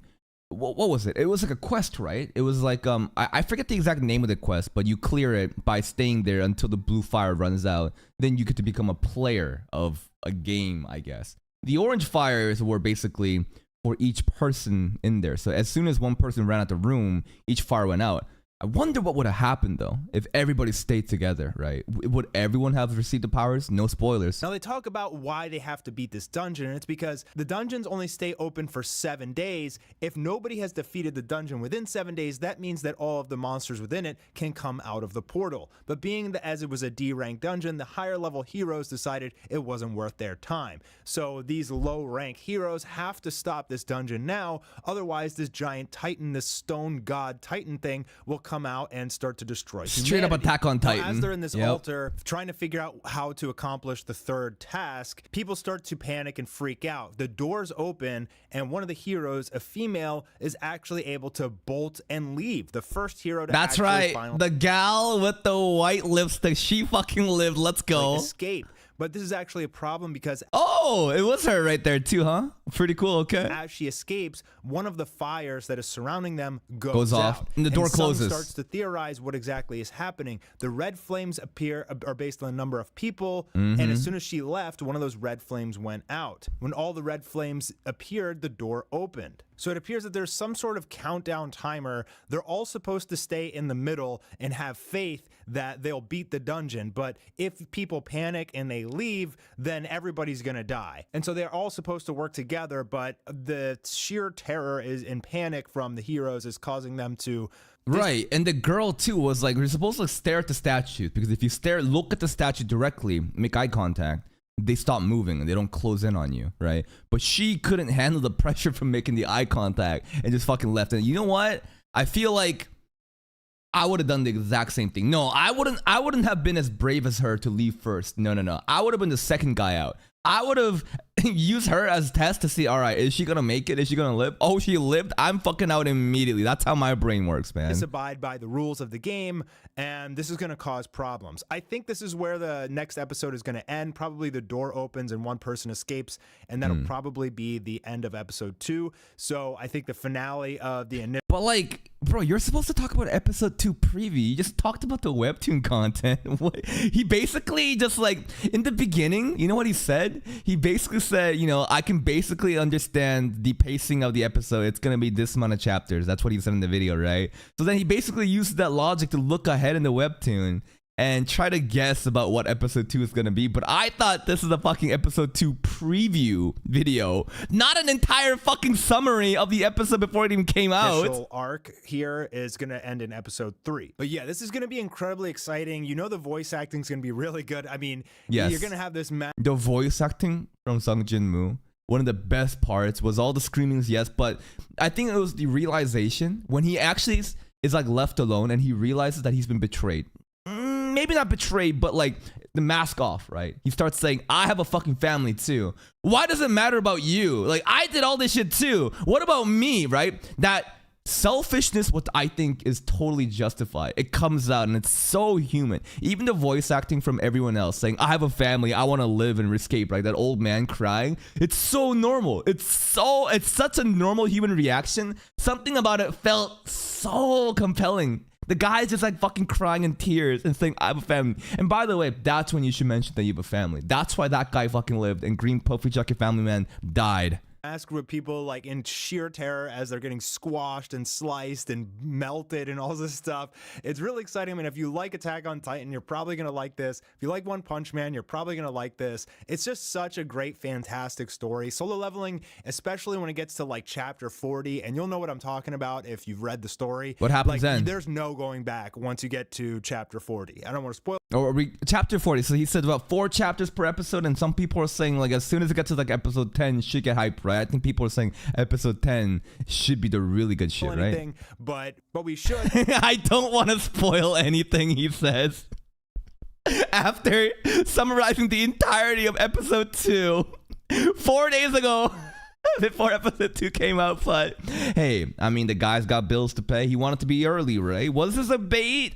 what was it? It was like a quest, right? It was like, I forget the exact name of the quest, but you clear it by staying there until the blue fire runs out. Then you get to become a player of a game, I guess. The orange fires were basically for each person in there. So as soon as one person ran out the room, each fire went out. I wonder what would have happened though if everybody stayed together, right? Would everyone have received the powers? No spoilers. Now they talk about why they have to beat this dungeon, and it's because the dungeons only stay open for 7 days. If nobody has defeated the dungeon within 7 days, that means that all of the monsters within it can come out of the portal. But being that as it was a D rank dungeon, the higher level heroes decided it wasn't worth their time. So these low rank heroes have to stop this dungeon now, otherwise this giant titan, this stone god titan thing, will come out and start to destroy Straight up humanity. Attack on Titan. Now, as they're in this altar trying to figure out how to accomplish the third task, people start to panic and freak out. The doors open and one of the heroes, a female, is actually able to bolt and leave. The first hero to That's right. The gal with the white lipstick, she fucking lived. Let's go. Escape. But this is actually a problem because oh, it was her right there too, huh? Pretty cool. Okay. As she escapes, one of the fires that is surrounding them goes off, out, and the door closes. Starts to theorize what exactly is happening. The red flames are based on the number of people, and as soon as she left, one of those red flames went out. When all the red flames appeared, the door opened. So it appears that there's some sort of countdown timer. They're all supposed to stay in the middle and have faith that they'll beat the dungeon. But if people panic and they leave, then everybody's gonna die. And so they're all supposed to work together, but the sheer terror is in panic from the heroes is causing them to right. And the girl too was like, we're supposed to stare at the statue, because if you look at the statue directly, make eye contact, they stop moving and they don't close in on you, right? But she couldn't handle the pressure from making the eye contact and just fucking left. And you know what? I feel like I would have done the exact same thing. No, I wouldn't have been as brave as her to leave first. No. I would have been the second guy out. I would have used her as test to see, all right, is she gonna make it? Is she gonna live? Oh, she lived. I'm fucking out immediately. That's how my brain works, man. Abide by the rules of the game, and this is gonna cause problems. I think this is where the next episode is gonna end. Probably the door opens and one person escapes, and that'll probably be the end of episode 2. So I think the finale of the initial. But like, bro, you're supposed to talk about episode 2 preview. You just talked about the webtoon content. He basically just like in the beginning, you know what he said? He basically said, you know, I can basically understand the pacing of the episode. It's going to be this amount of chapters. That's what he said in the video, right? So then he basically used that logic to look ahead in the webtoon and try to guess about what episode 2 is going to be. But I thought this is a fucking episode 2 preview video, not an entire fucking summary of the episode before it even came out. Initial arc here is going to end in episode 3. But yeah, this is going to be incredibly exciting. You know, the voice acting is going to be really good. I mean, yes. You're going to have this the voice acting from Sung Jin-moo, one of the best parts was all the screamings, yes, but I think it was the realization when he actually is like left alone and he realizes that he's been betrayed. Maybe not betrayed, but like the mask off, right? He starts saying, I have a fucking family too. Why does it matter about you? Like, I did all this shit too. What about me, right? That selfishness, what I think is totally justified. It comes out and it's so human. Even the voice acting from everyone else saying, I have a family, I want to live and escape, right? That old man crying. It's so normal. It's such a normal human reaction. Something about it felt so compelling. The guy's just like fucking crying in tears and saying, I have a family. And by the way, that's when you should mention that you have a family. That's why that guy fucking lived and Green Puffy Jacket family man died. Mask with people like in sheer terror as they're getting squashed and sliced and melted and all this stuff. It's really exciting. I mean, if you like Attack on Titan, you're probably going to like this. If you like One Punch Man, you're probably going to like this. It's just such a great, fantastic story. Solo Leveling, especially when it gets to like chapter 40, and you'll know what I'm talking about if you've read the story. What happens like, then? There's no going back once you get to chapter 40. I don't want to spoil. Chapter 40. So he said about 4 chapters per episode, and some people are saying like as soon as it gets to like episode 10, it should get hype, right? I think people are saying episode 10 should be the really good shit, right? But we should. I don't want to spoil anything he says. After summarizing the entirety of episode 2 4 days ago. Before episode 2 came out, but hey, I mean the guy's got bills to pay. He wanted to be early, right? Was this a bait?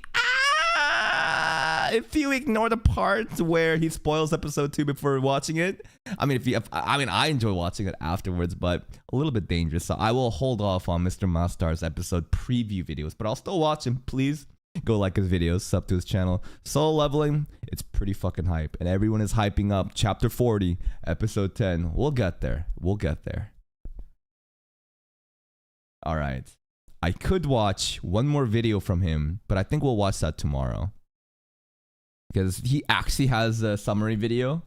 If you ignore the parts where he spoils episode 2 before watching it, I mean, I enjoy watching it afterwards, but a little bit dangerous. So I will hold off on Mr. Mastar's episode preview videos, but I'll still watch him. Please go like his videos, sub to his channel. Solo Leveling, it's pretty fucking hype, and everyone is hyping up chapter 40, episode 10. We'll get there. We'll get there. All right. I could watch one more video from him, but I think we'll watch that tomorrow. Because he actually has a summary video.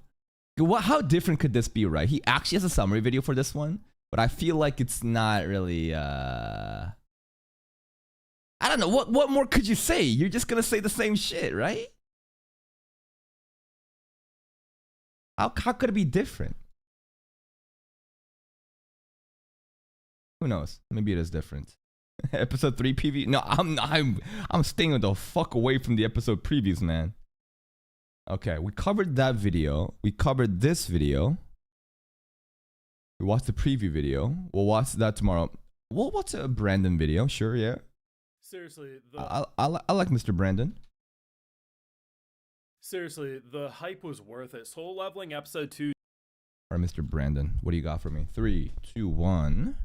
How different could this be, right? He actually has a summary video for this one, but I feel like it's not really, I don't know, what more could you say? You're just gonna say the same shit, right? How could it be different? Who knows? Maybe it is different. Episode 3 preview? No, I'm staying the fuck away from the episode previews, man. Okay, we covered that video. We covered this video. We watched the preview video. We'll watch that tomorrow. We'll watch a Brandon video. Sure, yeah. Seriously, I like Mr. Brandon. Seriously, the hype was worth it. Soul Leveling Episode 2. All right, Mr. Brandon, what do you got for me? 3, 2, 1.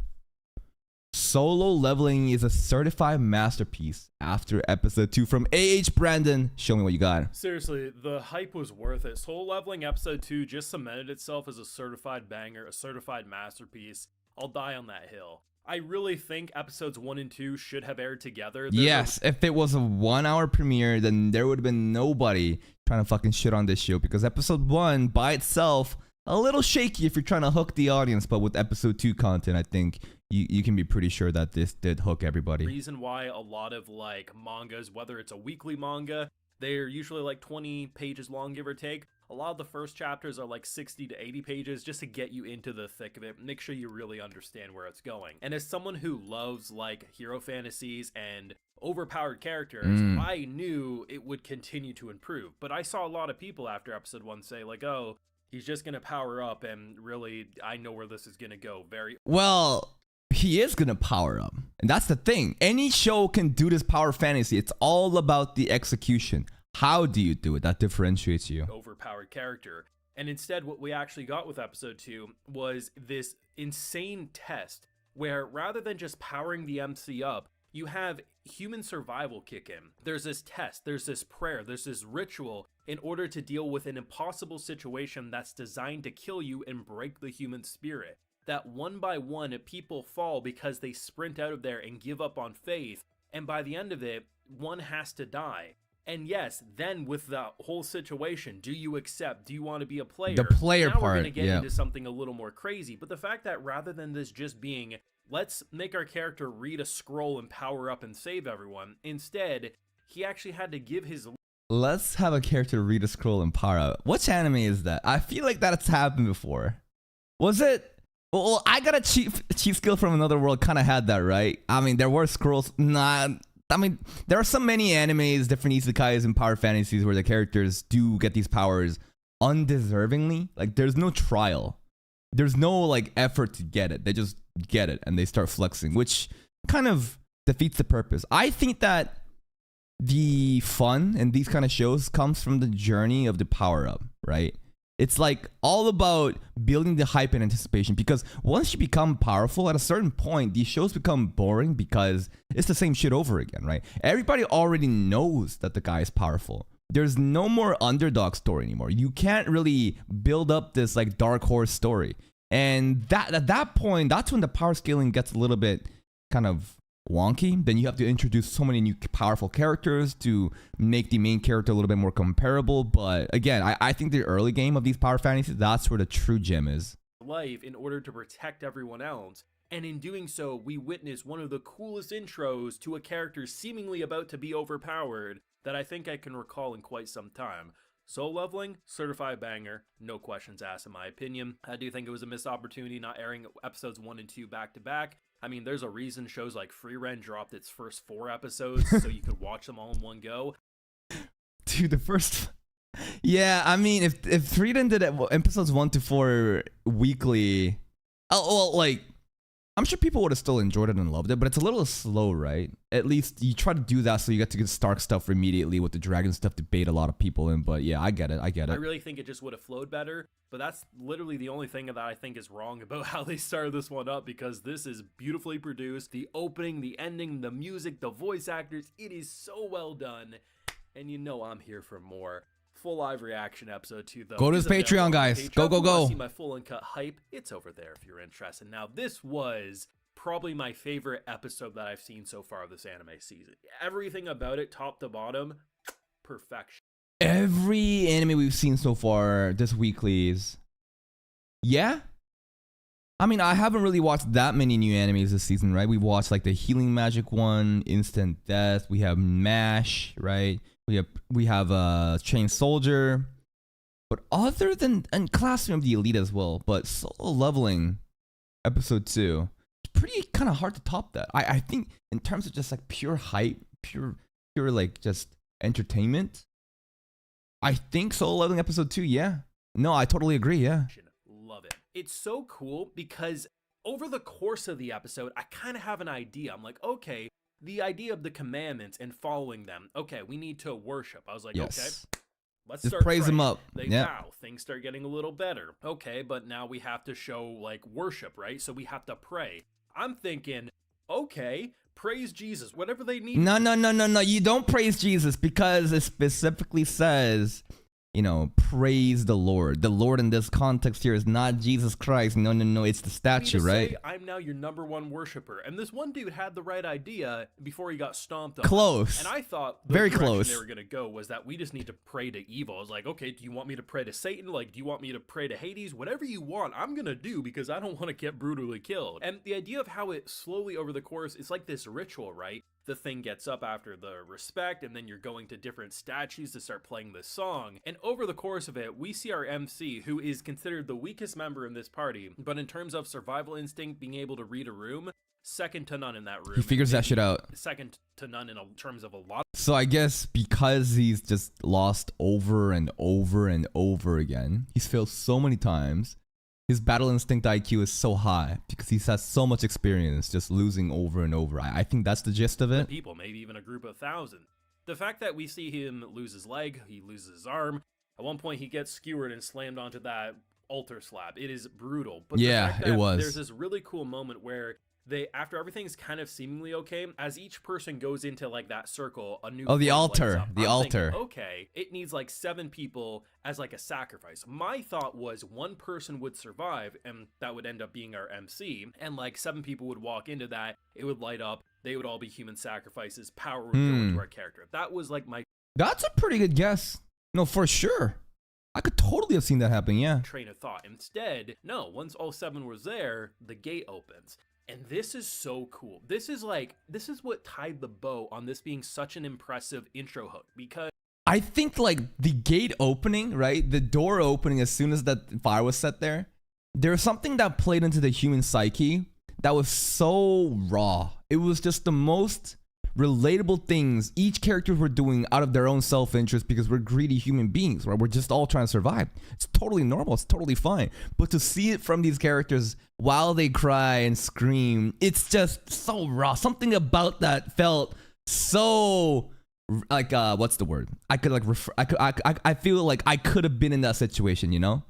Solo Leveling is a certified masterpiece after episode 2 from AH Brandon. Show me what you got. Seriously, the hype was worth it. Soul Leveling Episode 2 just cemented itself as a certified banger, a certified masterpiece. I'll die on that hill. I really think episodes 1 and 2 should have aired together. Yes, if it was a 1 hour premiere, then there would have been nobody trying to fucking shit on this show, because episode 1 by itself, a little shaky if you're trying to hook the audience, but with episode 2 content, I think you can be pretty sure that this did hook everybody. Reason why a lot of like mangas, whether it's a weekly manga, they're usually like 20 pages long, give or take. A lot of the first chapters are like 60 to 80 pages just to get you into the thick of it, make sure you really understand where it's going. And as someone who loves like hero fantasies and overpowered characters, I knew it would continue to improve. But I saw a lot of people after episode 1 say like, oh, he's just gonna power up, and really, I know where this is gonna go. Well, he is gonna power up, and that's the thing. Any show can do this power fantasy. It's all about the execution. How do you do it? That differentiates you. Overpowered character. And instead, what we actually got with episode 2 was this insane test where rather than just powering the MC up, you have human survival kick in. There's this test, there's this prayer, there's this ritual in order to deal with an impossible situation that's designed to kill you and break the human spirit. That one by one, people fall because they sprint out of there and give up on faith. And by the end of it, one has to die. And yes, then with the whole situation, do you accept? Do you want to be a player? The player now part, we're going to get yeah. into something a little more crazy. But the fact that rather than this just being, let's make our character read a scroll and power up and save everyone, instead, he actually had to give his... Let's have a character read a scroll and power up. Which anime is that? I feel like that's happened before. Was it? Well, I got a cheat skill from Another World. Kind of had that, right? I mean, there were scrolls. Nah, I mean, there are so many animes, different isekais and power fantasies where the characters do get these powers undeservingly. Like, there's no trial. There's no, like, effort to get it. They just get it and they start flexing, which kind of defeats the purpose. I think that the fun in these kind of shows comes from the journey of the power-up, right? It's like all about building the hype and anticipation, because once you become powerful at a certain point, these shows become boring because it's the same shit over again, right? Everybody already knows that the guy is powerful. There's no more underdog story anymore. You can't really build up this like dark horse story. And that at that point, that's when the power scaling gets a little bit kind of wonky. Then you have to introduce so many new powerful characters to make the main character a little bit more comparable. But again, I think the early game of these power fantasies, that's where the true gem is. Life in order to protect everyone else. And in doing so, we witness one of the coolest intros to a character seemingly about to be overpowered that I think I can recall in quite some time. Soul Leveling, certified banger, no questions asked in my opinion. I do think it was a missed opportunity not airing episodes 1 and 2 back to back. I mean, there's a reason shows like Free Rent dropped its first 4 episodes so you could watch them all in one go. Dude, the first... Yeah, I mean, if Frieden did it, episodes 1 to 4 weekly... Oh, well, like... I'm sure people would have still enjoyed it and loved it, but it's a little slow, right? At least you try to do that so you get to get Stark stuff immediately with the dragon stuff to bait a lot of people in. But yeah, I get it. I really think it just would have flowed better, but that's literally the only thing that I think is wrong about how they started this one up, because this is beautifully produced. The opening, the ending, the music, the voice actors, it is so well done. And you know I'm here for more. Full live reaction episode 2 though. Go to his Patreon, guys. Go, go, go. See my full uncut hype. It's over there if you're interested. Now this was probably my favorite episode that I've seen so far of this anime season. Everything about it, top to bottom, perfection. Every anime we've seen so far this weekly is, yeah. I mean, I haven't really watched that many new animes this season, right? We've watched like the Healing Magic one, Instant Death. We have MASH, right? We have Chain Soldier. But other than, and Classroom of the Elite as well, but Solo Leveling episode 2, it's pretty kind of hard to top that. I think in terms of just like pure hype, pure like just entertainment, I think Solo Leveling episode 2, yeah. No, I totally agree, yeah. Love it. It's so cool because over the course of the episode, I kind of have an idea. I'm like, okay, the idea of the commandments and following them. Okay, we need to worship. I was like, Yes. okay, let's Just start praise praying. them up. They Yeah. vow. Things start getting a little better. Okay, but now we have to show like worship, right? So we have to pray. I'm thinking, okay, praise Jesus, whatever they need. No. You don't praise Jesus because it specifically says, you know, praise the Lord. The Lord in this context here is not Jesus Christ. No. It's the Me statue, to right? say, I'm now your number one worshiper. And this one dude had the right idea before he got stomped on. Close. And I thought the Very direction close. they were going to go was that we just need to pray to evil. I was like, okay, do you want me to pray to Satan? Like, do you want me to pray to Hades? Whatever you want, I'm going to do because I don't want to get brutally killed. And the idea of how it slowly over the course, it's like this ritual, right? The thing gets up after the respect, and then you're going to different statues to start playing this song. And over the course of it, we see our MC, who is considered the weakest member in this party, but in terms of survival instinct, being able to read a room, second to none in that room. He figures that shit out. Second to none in terms of a lot. So I guess because he's just lost over and over and over again, he's failed so many times, his battle instinct IQ is so high because he's had so much experience just losing over and over. I think that's the gist of it. People, maybe even a group of thousands. The fact that we see him lose his leg, he loses his arm. At one point, he gets skewered and slammed onto that altar slab. It is brutal. But Yeah, the fact it that was. There's this really cool moment where they, after everything's kind of seemingly okay, as each person goes into like that circle, a new Oh, the flame lights altar, up. the I'm altar. thinking, okay, it needs like 7 people as like a sacrifice. My thought was one person would survive, and that would end up being our MC, and like 7 people would walk into that, it would light up, they would all be human sacrifices, power would go into our character. That was like my That's a pretty good guess. No, for sure. I could totally have seen that happen, yeah. train of thought. Instead, no, once all 7 was there, the gate opens. And this is so cool. This is what tied the bow on this being such an impressive intro hook, because I think like the gate opening, right? The door opening as soon as that fire was set there. There's something that played into the human psyche that was so raw. It was just the most relatable things each character were doing out of their own self-interest because we're greedy human beings, right? We're just all trying to survive. It's totally normal. It's totally fine. But to see it from these characters while they cry and scream, it's just so raw. Something about that felt so like what's the word? I could like I feel like I could have been in that situation, you know?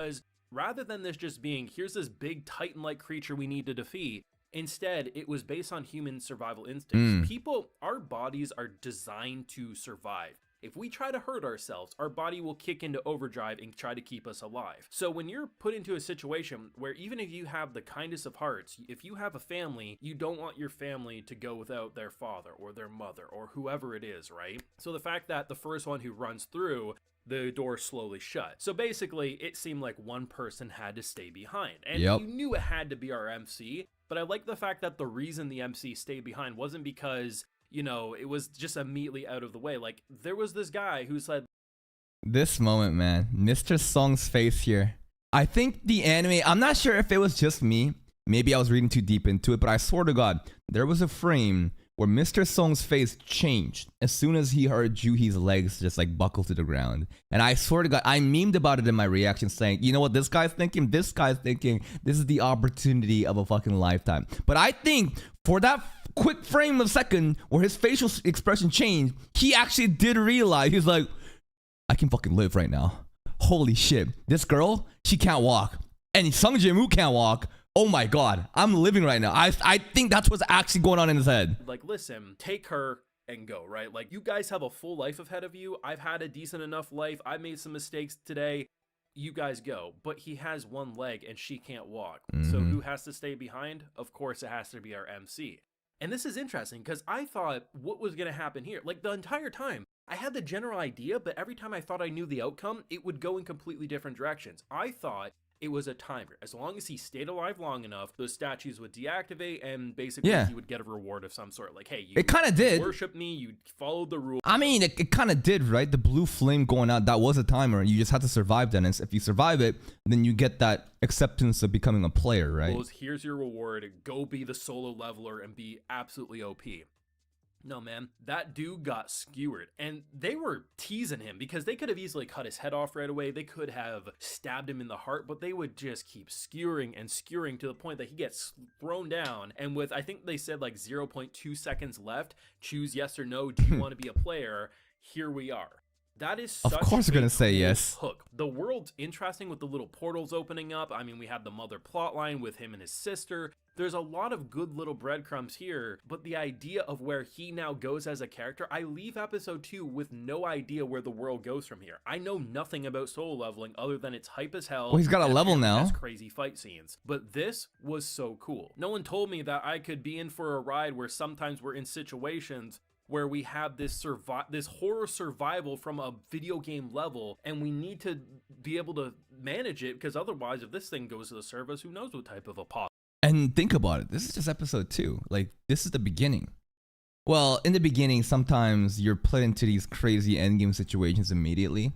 rather than this just being, here's this big titan-like creature we need to defeat, instead, it was based on human survival instincts. People, our bodies are designed to survive. If we try to hurt ourselves, our body will kick into overdrive and try to keep us alive. So when you're put into a situation where even if you have the kindest of hearts, if you have a family, you don't want your family to go without their father or their mother or whoever it is, right? So the fact that the first one who runs through, the door slowly shut. So basically, it seemed like one person had to stay behind. And you knew it had to be our MC, but I like the fact that the reason the MC stayed behind wasn't because, you know, it was just immediately out of the way. Like, there was this guy who said, this moment, man, Mr. Song's face here. I think the anime, I'm not sure if it was just me. Maybe I was reading too deep into it, but I swear to God, there was a frame where Mr. Song's face changed as soon as he heard Juhi's legs just like buckle to the ground. And I swear to God, I memed about it in my reaction saying, you know what this guy's thinking? This guy's thinking this is the opportunity of a fucking lifetime. But I think for that quick frame of second where his facial expression changed, he actually did realize, he's like, I can fucking live right now. Holy shit. This girl, she can't walk. And Sung Jin-woo can't walk. Oh my God, I'm living right now. I think that's what's actually going on in his head. like, listen, take her and go, right? Like, you guys have a full life ahead of you. I've had a decent enough life. I made some mistakes today. you guys go, but he has one leg and she can't walk. So Mhm. who has to stay behind? Of course, it has to be our MC. And this is interesting because I thought what was going to happen here, like the entire time, I had the general idea, but every time I thought I knew the outcome, it would go in completely different directions. I thought it was a timer. As long as he stayed alive long enough, those statues would deactivate and basically Yeah. he would get a reward of some sort. Like, hey, you It kind of did. worship me, you followed the rules. I mean, it kind of did, right? The blue flame going out, that was a timer, and you just had to survive that. And if you survive it, then you get that acceptance of becoming a player, right? Here's your reward. Go be the solo leveler and be absolutely OP. No, man, that dude got skewered. And they were teasing him because they could have easily cut his head off right away. They could have stabbed him in the heart, but they would just keep skewering and skewering to the point that he gets thrown down. And with, I think they said like 0.2 seconds left, choose yes or no. Do you want to be a player? Here we are. That is such Of course a we're gonna say cool yes. hook. The world's interesting with the little portals opening up. I mean, we have the mother plot line with him and his sister. There's a lot of good little breadcrumbs here, but the idea of where he now goes as a character, I leave episode 2 with no idea where the world goes from here. I know nothing about solo leveling other than it's hype as hell. Well, he's got a and level apparently now. has crazy fight scenes. But this was so cool. No one told me that I could be in for a ride where sometimes we're in situations where we have this horror survival from a video game level, and we need to be able to manage it, because otherwise, if this thing goes to the surface, who knows what type of apocalypse. And think about it. This is just episode 2. Like, this is the beginning. Well, in the beginning, sometimes you're put into these crazy endgame situations immediately.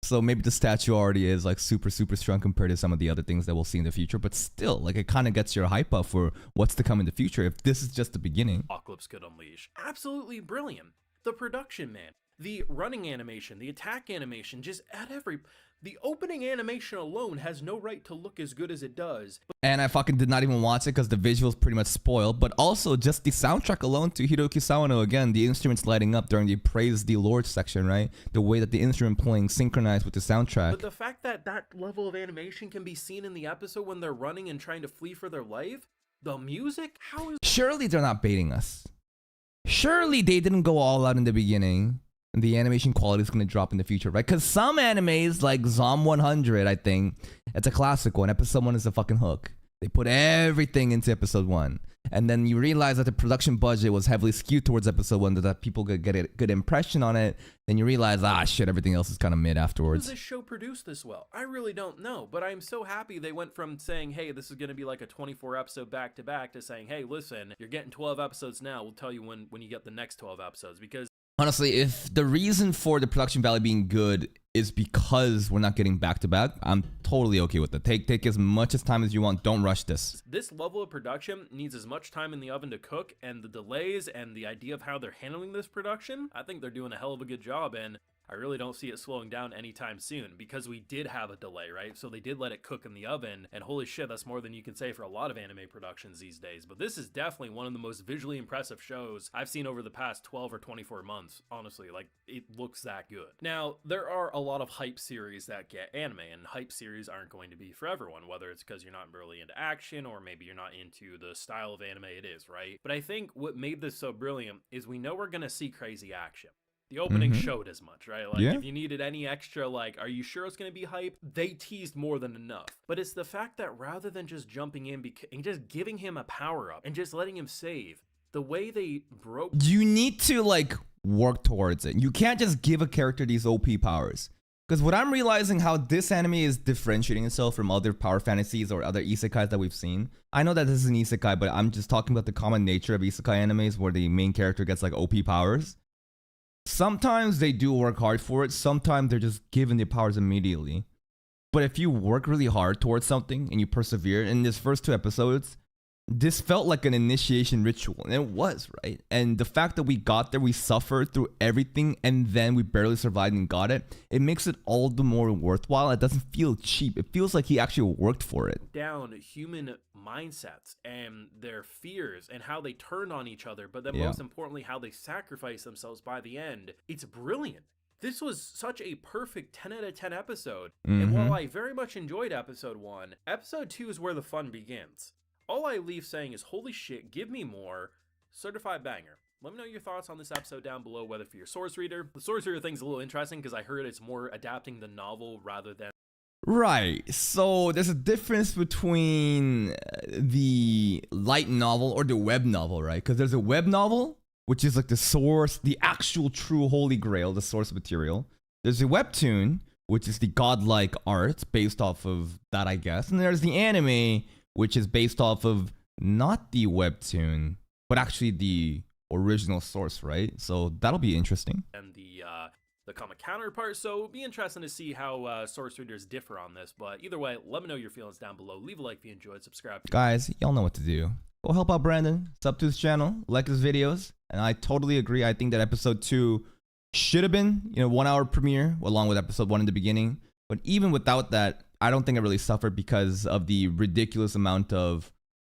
So maybe the statue already is like super, super strong compared to some of the other things that we'll see in the future. But still, like, it kind of gets your hype up for what's to come in the future if this is just the beginning. Apocalypse could unleash. Absolutely brilliant. The production, man. The running animation, the attack animation, just at the opening animation alone has no right to look as good as it does. And I fucking did not even watch it because the visuals pretty much spoiled. But also just the soundtrack alone to Hiroki Sawano. Again, the instruments lighting up during the Praise the Lord section, right? The way that the instrument playing synchronized with the soundtrack. But the fact that that level of animation can be seen in the episode when they're running and trying to flee for their life, the music, how is... Surely they're not baiting us. Surely they didn't go all out in the beginning. And the animation quality is going to drop in the future, right? Because some animes, like Zom 100, I think, it's a classic one. Episode 1 is a fucking hook. They put everything into episode 1. And then you realize that the production budget was heavily skewed towards episode 1, that people could get a good impression on it. Then you realize, shit, everything else is kind of mid afterwards. How does this show produce this well? I really don't know, but I'm so happy they went from saying, hey, this is going to be like a 24 episode back-to-back to saying, hey, listen, you're getting 12 episodes now. We'll tell you when you get the next 12 episodes, because honestly, if the reason for the production value being good is because we're not getting back-to-back, I'm totally okay with it. Take as much as time as you want. Don't rush this. This level of production needs as much time in the oven to cook, and the delays and the idea of how they're handling this production, I think they're doing a hell of a good job, and I really don't see it slowing down anytime soon, because we did have a delay, right? So they did let it cook in the oven, and holy shit, that's more than you can say for a lot of anime productions these days. But this is definitely one of the most visually impressive shows I've seen over the past 12 or 24 months, honestly. Like, it looks that good. Now, there are a lot of hype series that get anime, and hype series aren't going to be for everyone, whether it's because you're not really into action, or maybe you're not into the style of anime it is, right? But I think what made this so brilliant is we know we're gonna see crazy action. The opening showed as much, right? Like, Yeah. if you needed any extra, like, are you sure it's going to be hype? They teased more than enough. But it's the fact that rather than just jumping in and just giving him a power-up and just letting him save, the way they broke... You need to, like, work towards it. You can't just give a character these OP powers. Because what I'm realizing how this anime is differentiating itself from other power fantasies or other isekais that we've seen. I know that this is an isekai, but I'm just talking about the common nature of isekai animes where the main character gets, like, OP powers. Sometimes they do work hard for it. Sometimes they're just given the powers immediately. But if you work really hard towards something and you persevere, in this first 2 episodes, this felt like an initiation ritual, and it was, right? And the fact that we got there, we suffered through everything, and then we barely survived and got it, it makes it all the more worthwhile. It doesn't feel cheap. It feels like he actually worked for it. Down human mindsets and their fears and how they turn on each other, but then Yeah. most importantly, how they sacrifice themselves by the end. It's brilliant. This was such a perfect 10 out of 10 episode. And while I very much enjoyed episode 1, episode 2 is where the fun begins. All I leave saying is, holy shit, give me more. Certified banger. Let me know your thoughts on this episode down below, whether for your source reader. The source reader thing's a little interesting because I heard it's more adapting the novel rather than Right. So there's a difference between the light novel or the web novel, right? Because there's a web novel, which is like the source, the actual true holy grail, the source material. There's a webtoon, which is the godlike art based off of that, I guess. And there's the anime, which is based off of not the webtoon, but actually the original source, right? So that'll be interesting. And the comic counterpart, so it'll be interesting to see how source readers differ on this. But either way, let me know your feelings down below. Leave a like if you enjoyed, subscribe. Guys, y'all know what to do. Go help out Brandon, sub to his channel, like his videos, and I totally agree. I think that episode 2 should have been, 1 hour premiere along with episode 1 in the beginning. But even without that, I don't think it really suffered because of the ridiculous amount of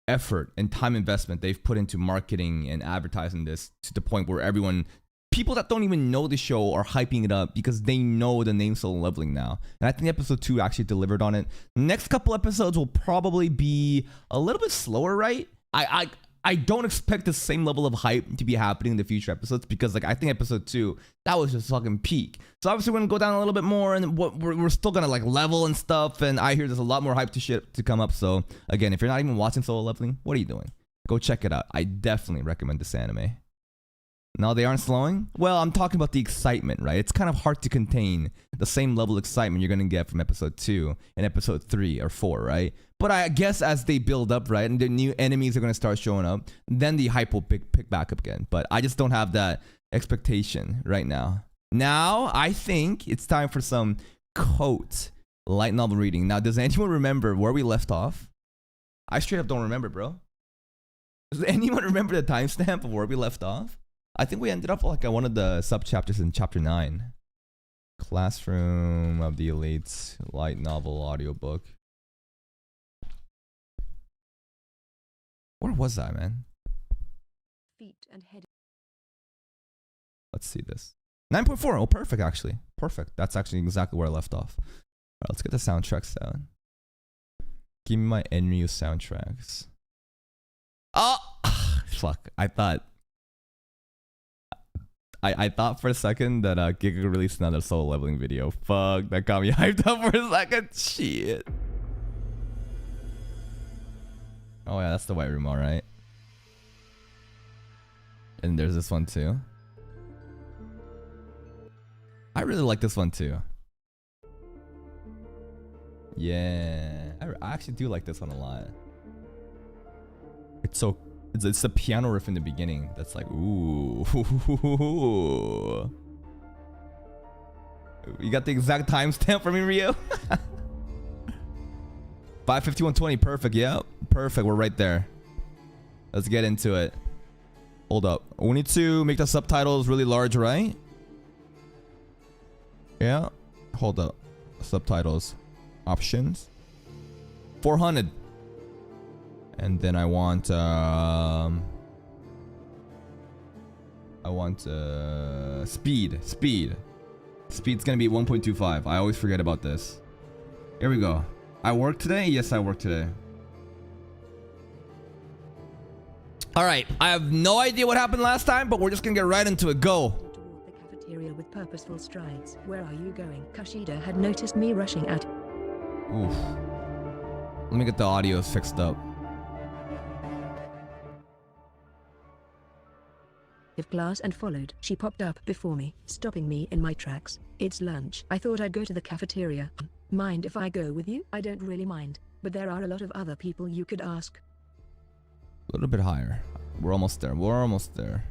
effort and time investment they've put into marketing and advertising this to the point where people that don't even know the show are hyping it up because they know the name Solo Leveling now. And I think episode 2 actually delivered on it. Next couple episodes will probably be a little bit slower, right? I don't expect the same level of hype to be happening in the future episodes because I think episode 2, that was just fucking peak. So obviously we're gonna go down a little bit more and we're still gonna level and stuff. And I hear there's a lot more hype to come up. So again, if you're not even watching Solo Leveling, what are you doing? Go check it out. I definitely recommend this anime. No, they aren't slowing? Well, I'm talking about the excitement, right? It's kind of hard to contain the same level of excitement you're going to get from episode 2 and episode 3 or 4, right? But I guess as they build up, right, and the new enemies are going to start showing up, then the hype will pick back up again. But I just don't have that expectation right now. Now, I think it's time for some Coat light novel reading. Now, does anyone remember where we left off? I straight up don't remember, bro. Does anyone remember the timestamp of where we left off? I think we ended up at one of the sub-chapters in chapter 9. Classroom of the Elites light novel audiobook. Where was I, man? Feet and head. Let's see this. 9.4. Oh, perfect, actually. Perfect. That's actually exactly where I left off. All right, let's get the soundtracks down. Give me my Enryu soundtracks. Oh! Fuck. I thought for a second that Giga released another Solo Leveling video. Fuck, that got me hyped up for a second. Shit. Oh yeah, that's the white room, alright. And there's this one too. I really like this one too. Yeah, I actually do like this one a lot. It's the piano riff in the beginning that's like, ooh. You got the exact timestamp for me, Rio? 5:51:20, perfect, yeah. Perfect, we're right there. Let's get into it. Hold up. We need to make the subtitles really large, right? Yeah. Hold up. Subtitles. Options. 400. And then I want speed. Speed's gonna be 1.25. I always forget about this. Here we go. I work today? Yes, I work today. Alright, I have no idea what happened last time, but we're just gonna get right into it. Go. Toward the cafeteria with purposeful strides. Where are you going? Kushida had noticed me rushing at. Oof. Let me get the audio fixed up. Of class and followed. She popped up before me, stopping me in my tracks. It's lunch. I thought I'd go to the cafeteria. Mind if I go with you? I don't really mind, but there are a lot of other people you could ask. A little bit higher. We're almost there. We're almost there.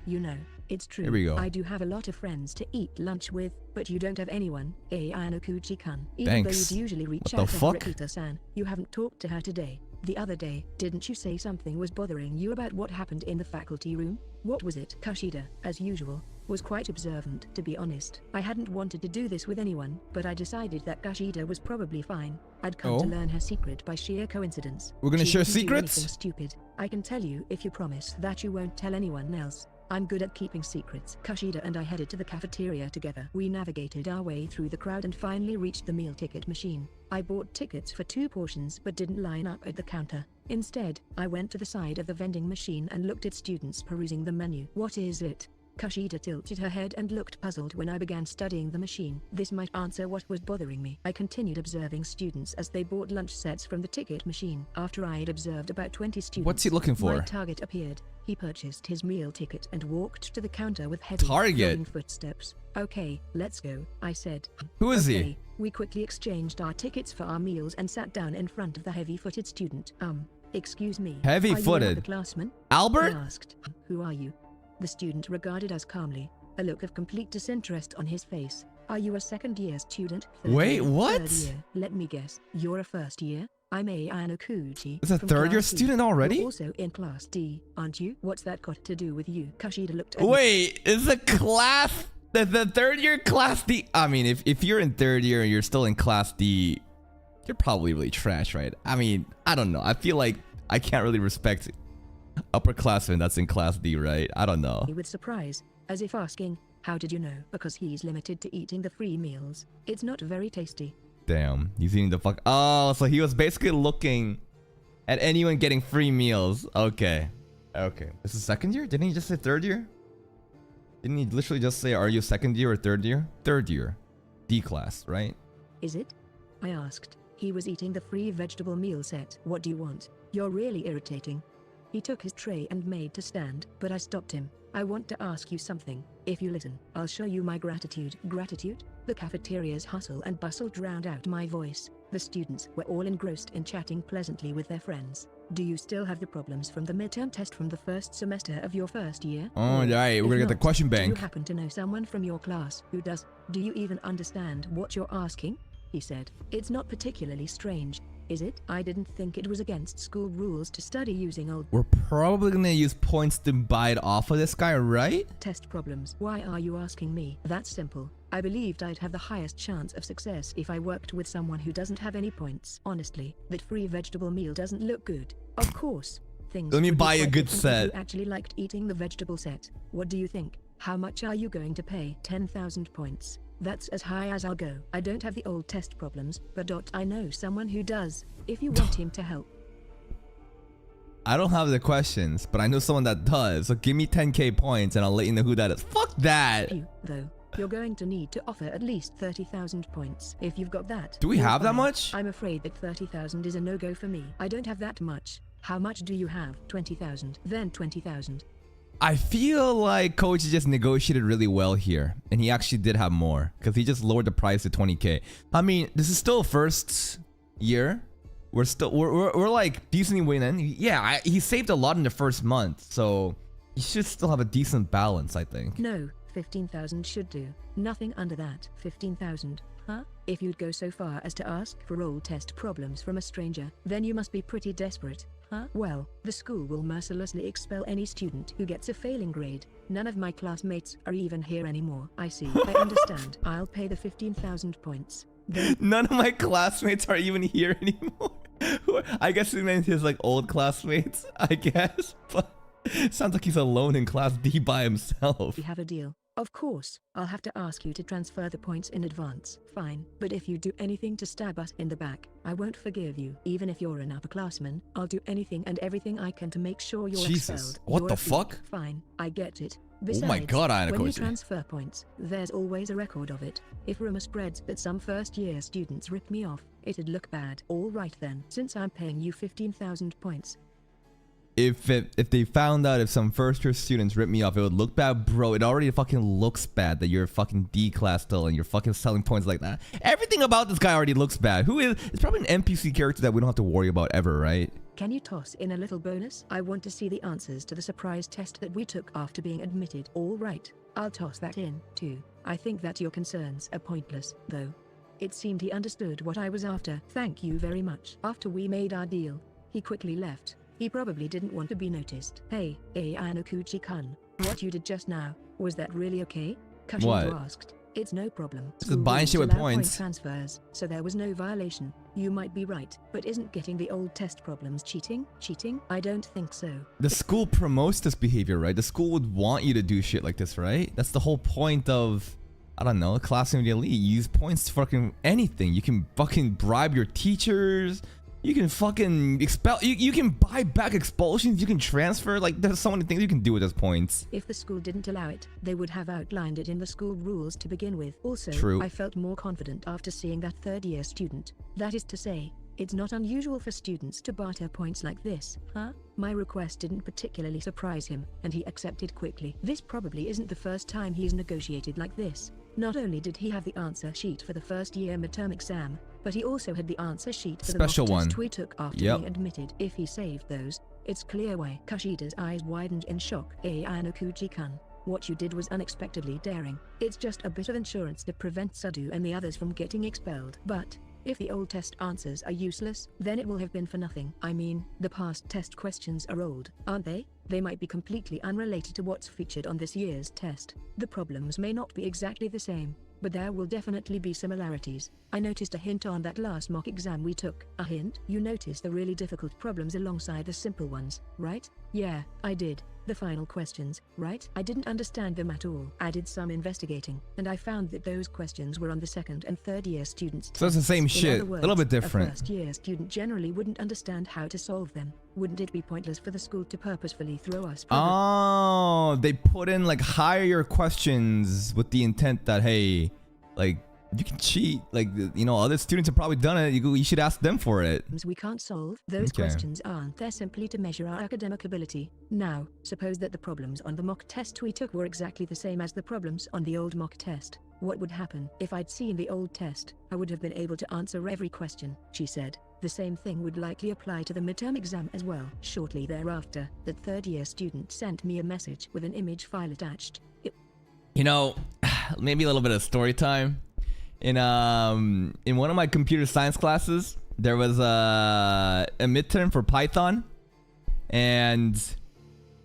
You know, it's true. Here we go. I do have a lot of friends to eat lunch with, but you don't have anyone. Ayanokuchi-kun. Even Thanks. though you'd usually reach What out the to fuck? Rikita-san, you haven't talked to her today. The other day, didn't you say something was bothering you about what happened in the faculty room? What was it? Kushida, as usual, was quite observant, to be honest. I hadn't wanted to do this with anyone, but I decided that Kushida was probably fine. I'd come to learn her secret by sheer coincidence. We're gonna She share wouldn't do secrets? anything stupid. I can tell you if you promise that you won't tell anyone else. I'm good at keeping secrets. Kushida and I headed to the cafeteria together. We navigated our way through the crowd and finally reached the meal ticket machine. I bought tickets for 2 portions but didn't line up at the counter. Instead, I went to the side of the vending machine and looked at students perusing the menu. What is it? Kushida tilted her head and looked puzzled when I began studying the machine. This might answer what was bothering me. I continued observing students as they bought lunch sets from the ticket machine. After I had observed about 20 students, What's he looking for? my target appeared. He purchased his meal ticket and walked to the counter with heavy, Target? flogging footsteps. Okay, let's go, I said. Who is Okay. he? We quickly exchanged our tickets for our meals and sat down in front of the heavy-footed student. Excuse me. Heavy-footed? Are you another classman? Albert? I asked. Who are you? The student regarded us calmly, a look of complete disinterest on his face. Are you a second-year student? Third Wait, year? what? Third year. Let me guess. You're a first year? I'm Ayano Kuchi. It's a from third-year Class D. student already? You're also in Class D, aren't you? What's that got to do with you? Kushida looked at me. Wait, is the class the third year class D? I mean, if you're in third year and you're still in class D, you're probably really trash, right? I mean, I don't know. I feel like I can't really respect upperclassmen that's in class D, right? I don't know. With surprise, as if asking, how did you know? Because he's limited to eating the free meals. It's not very tasty. Damn, he's eating the fuck. Oh, so he was basically looking at anyone getting free meals. Okay. Okay. This is second year? Didn't he just say third year? Didn't he literally just say, are you second year or third year? Third year. D class, right? Is it? I asked. He was eating the free vegetable meal set. What do you want? You're really irritating. He took his tray and made to stand, but I stopped him. I want to ask you something. If you listen, I'll show you my gratitude. Gratitude? The cafeteria's hustle and bustle drowned out my voice. The students were all engrossed in chatting pleasantly with their friends. Do you still have the problems from the midterm test from the first semester of your first year? Oh, Or, right. We're if gonna get the not, question do bank. you happen to know someone from your class who does? Do you even understand what you're asking? He said. It's not particularly strange, is it? I didn't think it was against school rules to study using old We're probably gonna use points to buy it off of this guy, right? test problems. Why are you asking me? That's simple. I believed I'd have the highest chance of success if I worked with someone who doesn't have any points. Honestly, that free vegetable meal doesn't look good. Of course, things Let me would be buy a quite good different if set. you actually liked eating the vegetable set. What do you think? How much are you going to pay? 10,000 points. That's as high as I'll go. I don't have the old test problems, but I know someone who does. If you want him to help. I don't have the questions, but I know someone that does. So give me 10k points and I'll let you know who that is. Fuck that. You, though, you're going to need to offer at least 30,000 points. If you've got that, Do we you're have that fine. much? I'm afraid that 30,000 is a no-go for me. I don't have that much. How much do you have? 20,000. Then 20,000. I feel like Coach just negotiated really well here. And he actually did have more. Because he just lowered the price to 20k. I mean, this is still first year. We're like decently winning. Yeah, he saved a lot in the first month. So he should still have a decent balance, I think. No, 15,000 should do. Nothing under that. 15,000. Huh? If you'd go so far as to ask for old test problems from a stranger, then you must be pretty desperate. Huh? Well, the school will mercilessly expel any student who gets a failing grade. None of my classmates are even here anymore. I see. I understand. I'll pay the 15,000 points. Then None of my classmates are even here anymore. I guess he meant his like old classmates, I guess. But sounds like he's alone in class D by himself. we have a deal. Of course, I'll have to ask you to transfer the points in advance. Fine. But if you do anything to stab us in the back, I won't forgive you. Even if you're an upperclassman, I'll do anything and everything I can to make sure you're Jesus, expelled. what You're the a freak. fuck? Fine, I get it. Oh Besides, my god, Ayano when you Koji. transfer points, there's always a record of it. If rumor spreads that some first-year students rip me off, it'd look bad. All right then, since I'm paying you 15,000 points, If they found out if some first year students rip me off, it would look bad, bro. It already fucking looks bad that you're fucking D class still and you're fucking selling points like that. Everything about this guy already looks bad. Who is? It's probably an NPC character that we don't have to worry about ever, right? can you toss in a little bonus? I want to see the answers to the surprise test that we took after being admitted. All right, I'll toss that in, too. I think that your concerns are pointless, though. It seemed he understood what I was after. Thank you very much. After we made our deal, he quickly left. He probably didn't want to be noticed. Hey, Ayano Kuchi-kun, what you did just now, was that really okay? Kushida What? asked. It's no problem. Just School buying rules shit with allow points. point transfers, so there was no violation. You might be right, but isn't getting the old test problems cheating? Cheating? I don't think so. The school promotes this behavior, right? The school would want you to do shit like this, right? That's the whole point of, I don't know, Classroom of the Elite. You use points to fucking anything. You can fucking bribe your teachers. You can fucking expel. You can buy back expulsions. You can transfer. Like, there's so many things you can do at this point. If the school didn't allow it, they would have outlined it in the school rules to begin with. Also, True. I felt more confident after seeing that third-year student. That is to say, it's not unusual for students to barter points like this, huh? My request didn't particularly surprise him, and he accepted quickly. This probably isn't the first time he's negotiated like this. Not only did he have the answer sheet for the first-year midterm exam, but he also had the answer sheet for the mock Special one. test we took after Yep. being admitted. If he saved those, it's clear why. Kashida's eyes widened in shock. Ayanokuji-kun, what you did was unexpectedly daring. It's just a bit of insurance to prevent Sadu and the others from getting expelled. But if the old test answers are useless, then it will have been for nothing. I mean, the past test questions are old, aren't they? They might be completely unrelated to what's featured on this year's test. The problems may not be exactly the same, but there will definitely be similarities. I noticed a hint on that last mock exam we took. A hint? You noticed the really difficult problems alongside the simple ones, right? Yeah, I did. The final questions, right? I didn't understand them at all. I did some investigating, and I found that those questions were on the second and third year students' So it's the same tests. In shit, other a little bit words, different. A first year student generally wouldn't understand how to solve them. Wouldn't it be pointless for the school to purposefully throw us Oh, they put in like higher questions with the intent that, hey, like, you can cheat. Like, you know, other students have probably done it. You should ask them for it. we can't solve? Those Okay. questions aren't there simply to measure our academic ability. Now, suppose that the problems on the mock test we took were exactly the same as the problems on the old mock test. What would happen? If I'd seen the old test, I would have been able to answer every question, she said. The same thing would likely apply to the midterm exam as well. Shortly thereafter, that third-year student sent me a message with an image file attached. You know, maybe a little bit of story time. In one of my computer science classes, there was a midterm for Python, and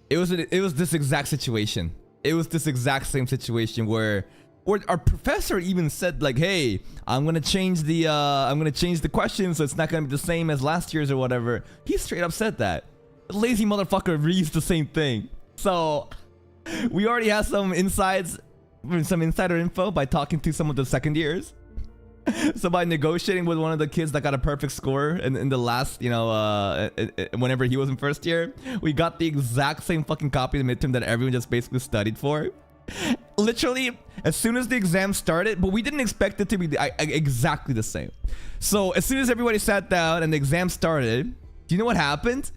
it was this exact situation. It was this exact same situation where our professor even said like, "Hey, I'm gonna change the question so it's not gonna be the same as last year's or whatever." He straight up said that. The lazy motherfucker reads the same thing. So we already have some insider info by talking to some of the second years. So by negotiating with one of the kids that got a perfect score in the last, whenever he was in first year, we got the exact same fucking copy of the midterm that everyone just basically studied for. Literally, as soon as the exam started, but we didn't expect it to be exactly the same. So as soon as everybody sat down and the exam started, do you know what happened?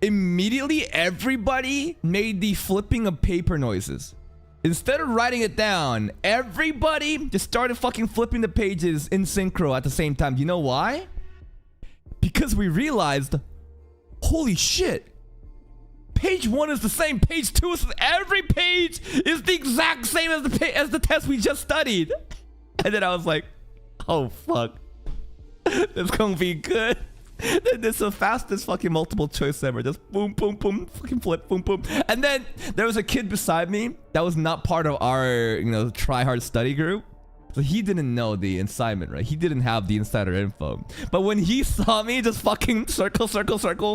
Immediately, everybody made the flipping of paper noises. Instead of writing it down, everybody just started fucking flipping the pages in synchro at the same time. You know why? Because we realized, holy shit, page 1 is the same, page 2 is every page is the exact same as the test we just studied. And then I was like, oh fuck, this gonna be good. This is the fastest fucking multiple choice ever. Just boom, boom, boom, fucking flip, boom, boom. And then there was a kid beside me that was not part of our, try hard study group. So he didn't know the assignment, right? He didn't have the insider info. But when he saw me just fucking circle,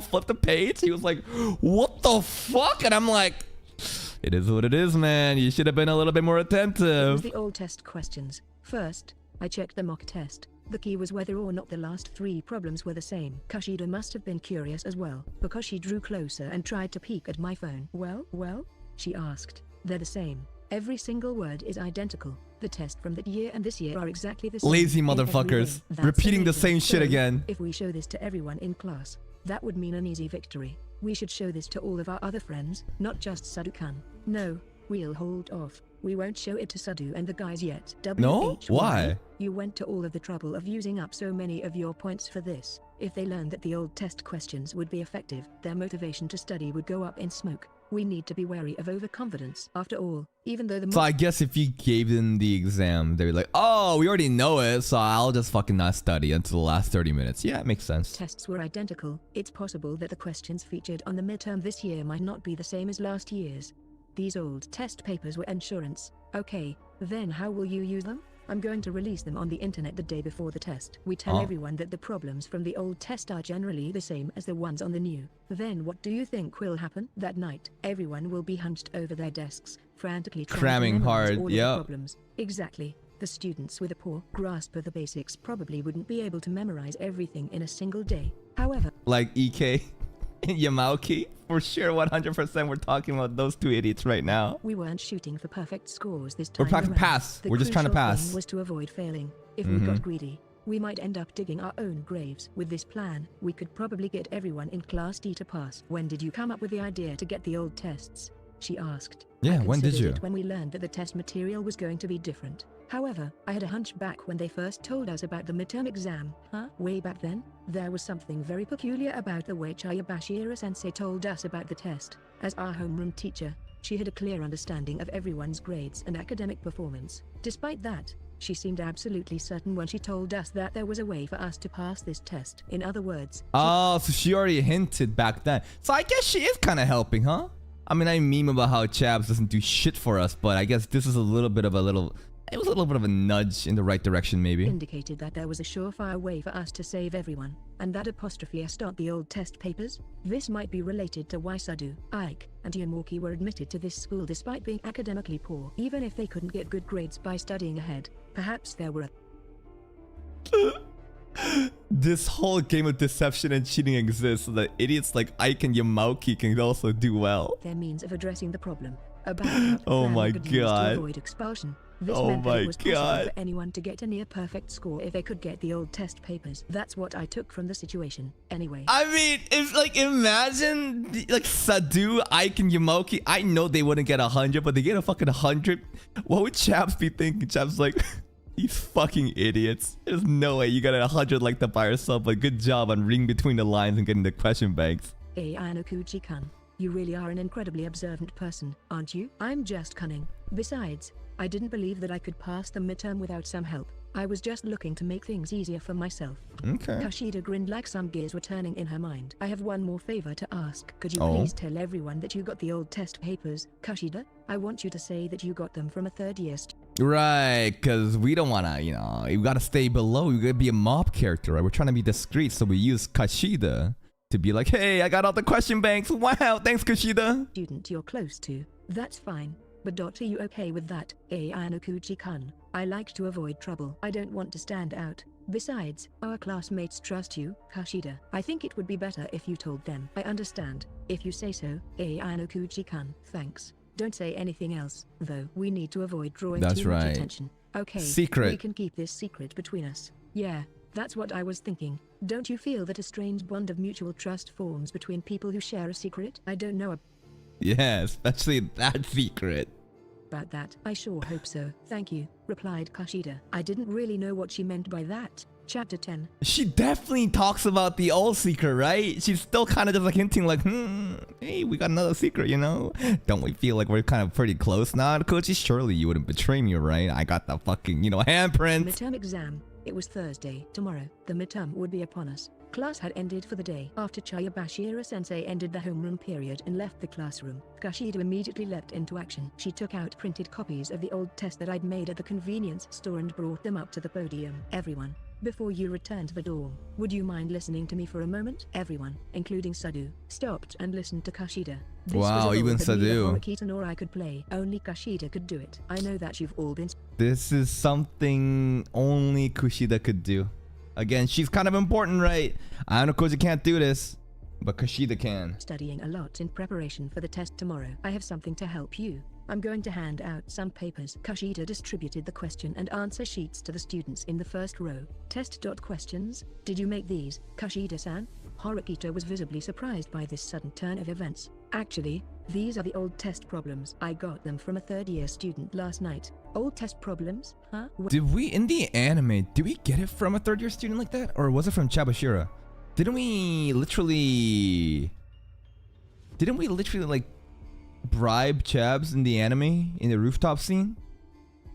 flip the page, he was like, what the fuck? And I'm like, it is what it is, man. You should have been a little bit more It was attentive. the old test questions. First, I checked the mock test. The key was whether or not the last 3 problems were the same. Kashida must have been curious as well, because she drew closer and tried to peek at my phone. Well, she asked. They're the same. Every single word is identical. The test from that year and this year are exactly the same. Lazy in every motherfuckers. way. That's Repeating the amazing. same shit So, again. If we show this to everyone in class, that would mean an easy victory. We should show this to all of our other friends, not just Sadu-kun. No, we'll hold off. We won't show it to Sadu and the guys yet. No? Why? You went to all of the trouble of using up so many of your points for this. If they learned that the old test questions would be effective, their motivation to study would go up in smoke. We need to be wary of overconfidence. After all, even though the So I guess if you gave them the exam, they're like, oh, we already know it, so I'll just fucking not study until the last 30 minutes. Yeah, it makes sense. tests were identical, it's possible that the questions featured on the midterm this year might not be the same as last year's. These old test papers were insurance. Okay, then how will you use them? I'm going to release them on the internet the day before the test. We tell Oh. everyone that the problems from the old test are generally the same as the ones on the new. Then what do you think will happen? That night, everyone will be hunched over their desks, frantically trying Cramming to memorize hard, all of yep. the problems. Exactly. The students with a poor grasp of the basics probably wouldn't be able to memorize everything in a single day. However, Like EK and Yamauki? For sure, 100% we're talking about those two idiots right now. we weren't shooting for perfect scores this We're time trying to around. pass. The We're just trying to crucial pass. thing was to avoid failing. If Mhm. we got greedy, we might end up digging our own graves. With this plan, we could probably get everyone in Class D to pass. When did you come up with the idea to get the old tests? She asked. Yeah, I when did considered you? it when we learned that the test material was going to be different. However, I had a hunch back when they first told us about the midterm exam. Way back then, there was something very peculiar about the way Chayabashira sensei told us about the test. As our homeroom teacher, she had a clear understanding of everyone's grades and academic performance. Despite that, she seemed absolutely certain when she told us that there was a way for us to pass this test. In other words, Oh, so she already hinted back then. So I guess she is kind of helping, huh? I mean, I meme about how Chabs doesn't do shit for us, but I guess this is a little bit of it was a little bit of a nudge in the right direction, maybe. indicated that there was a surefire way for us to save everyone, and that apostrophe S dot the old test papers. This might be related to why Sadu, Ike, and Yamuki were admitted to this school despite being academically poor. Even if they couldn't get good grades by studying ahead, perhaps there were This whole game of deception and cheating exists so that idiots like Ike and Yamauki can also do well. their means of addressing the problem. A backup Oh plan my we could use God. to avoid expulsion. This Oh meant that my it was possible God. for anyone to get a near perfect score if they could get the old test papers. That's what I took from the situation. Anyway. I mean, if like imagine like Sadu, Ike, and Yamauki. I know they wouldn't get 100, but they get a fucking 100. What would Chaps be thinking? Chaps like, these fucking idiots. There's no way you got a 100 like that by yourself. But good job on reading between the lines and getting the question banks. Hey Anokuchi-kun, you really are an incredibly observant person, aren't you? I'm just cunning. Besides, I didn't believe that I could pass the midterm without some help. I was just looking to make things easier for myself. Okay. Kashida grinned like some gears were turning in her mind. I have one more favor to ask. Could you Oh. please tell everyone that you got the old test papers? Kashida, I want you to say that you got them from a third-year student. Right, because we don't want to, you got to stay below. You got to be a mob character, right? We're trying to be discreet, so we use Kashida to be like, hey, I got all the question banks. Wow, thanks, Kashida. You're close to. That's fine. But are you okay with that? Anokuchi-kun, I like to avoid trouble. I don't want to stand out. Besides, our classmates trust you, Kashida. I think it would be better if you told them. I understand. If you say so, Anokuchi-kun, thanks. Don't say anything else, though. We need to avoid drawing That's too much right. attention. Okay. Secret. We can keep this secret between us. Yeah, that's what I was thinking. Don't you feel that a strange bond of mutual trust forms between people who share a secret? I don't know Yeah, especially that secret. about that. I sure hope so. Thank you, replied Kashida. I didn't really know what she meant by that. Chapter 10. She definitely talks about the old secret, right? She's still kind of just like hinting like, hey, we got another secret, Don't we feel like we're kind of pretty close now, Kochi? Surely you wouldn't betray me, right? I got the fucking, handprint. Midterm exam. It was Thursday. Tomorrow, the midterm would be upon us. Class had ended for the day. After Chayabashira sensei ended the homeroom period and left the classroom, Kashida immediately leapt into action. She took out printed copies of the old test that I'd made at the convenience store and brought them up to the podium. Everyone, before you return to the dorm, would you mind listening to me for a moment? Everyone, including Sadu, stopped and listened to Kashida. This was a Wow, role even that neither Sadu. Horikita nor I could play. Only Kashida could do it. I know that you've all been This is something only Kushida could do. Again, she's kind of important, right? I know Koji can't do this, but Kushida can. studying a lot in preparation for the test tomorrow. I have something to help you. I'm going to hand out some papers. Kashida distributed the question and answer sheets to the students in the first row. Test.questions. Did you make these, Kashida-san? Horikita was visibly surprised by this sudden turn of events. Actually, these are the old test problems. I got them from a third-year student last night. Old test problems? Huh? Did we, in the anime, did we get it from a third-year student like that? Or was it from Chabashira? Didn't we literally, like, bribe Chabs in the anime, in the rooftop scene?